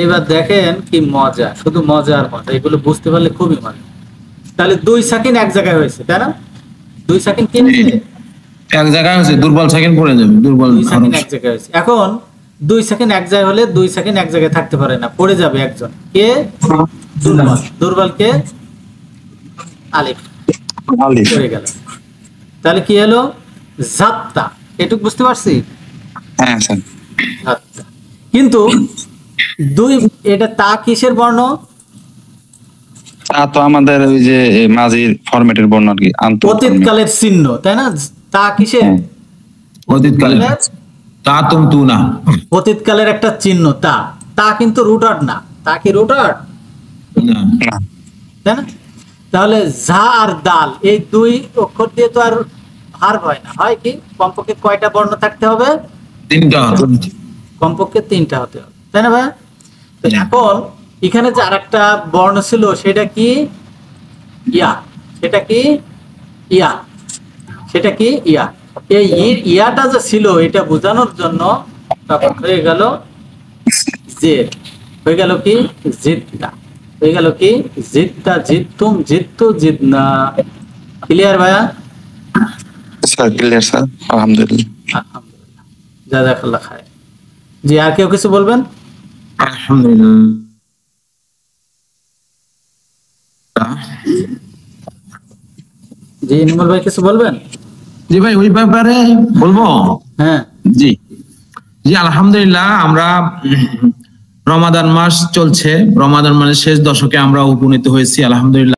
এবার দেখেন কি মজা, শুধু মজা আর মজা, এগুলো বুঝতে পারলে খুবই মজা। তাহলে 2 সাকিন এক জায়গায় হয়েছে, তাই না? 2 সাকিন কি হয়েছে?
এক জায়গায় হচ্ছে দুর্বল সেকেন্ড পড়ে যাবে, দুর্বল
2 সেকেন্ড
হরফ।
এক জায়গায় হয়েছে। এখন 2 সেকেন্ড এক জায়গায় হলে 2 সেকেন্ড এক জায়গায় থাকতে পারে না, পড়ে যাবে একজন, কে? দুর্বল। দুর্বল কে? আলিফ,
আলিফ
পড়ে গেল। তাহলে কি হলো জাত্তা, এটুকু বুঝতে পারছি?
হ্যাঁ স্যার।
জাত্তা। কিন্তু 2 এটা তা কিসের বর্ণ?
তা তো আমাদের ওই যে মাঝির ফরম্যাটের বর্ণ আর কি,
অতীতকালের চিহ্ন, তাই না? তা কিসের?
অতীতকালে তা তুম তু না,
অতীতকালের একটা চিহ্ন তা। তা কিন্তু রুটার না, তা কি রুটার?
না।
না
তাই না? তাহলে ঝা আর দাল এই 2 অক্ষর দিয়ে তো আর ভার্ব হয় না, হয় কি? কমপক্ষে কয়টা বর্ণ থাকতে হবে?
তিনটা হরফ।
কমপক্ষে 3টা হতে হবে, তাই না ভাই? তো এখন এখানে যে আরেকটা বর্ণ ছিল সেটা কি? ইয়া। সেটা কি? ইয়া। সেটা কি? ইয়া। এই ইয়াটা যে ছিল এটা বোঝানোর জন্য তখন হয়ে গেল জেদ, হয়ে গেল কি জিদ্দা, হয়ে গেল কি জিদ্দা, জিদ্তুম, জিদ্দু, জিদনা। ক্লিয়ার ভাইয়া?
স্যার, ক্লিয়ার স্যার, আলহামদুলিল্লাহ।
আলহামদুলিল্লাহ, জাযাকাল্লাহ খায়র। জি, আর কেউ কিছু বলবেন?
আলহামদুলিল্লাহ।
জি, নির্মল ভাই কিছু বলবেন?
জি ভাই, ওই ব্যাপারে বলবো।
হ্যাঁ,
জি জি, আলহামদুলিল্লাহ। আমরা রমাদান মাস চলছে, রমাদান মাসের শেষ দশকে আমরা উপনীত হয়েছি, আলহামদুলিল্লাহ।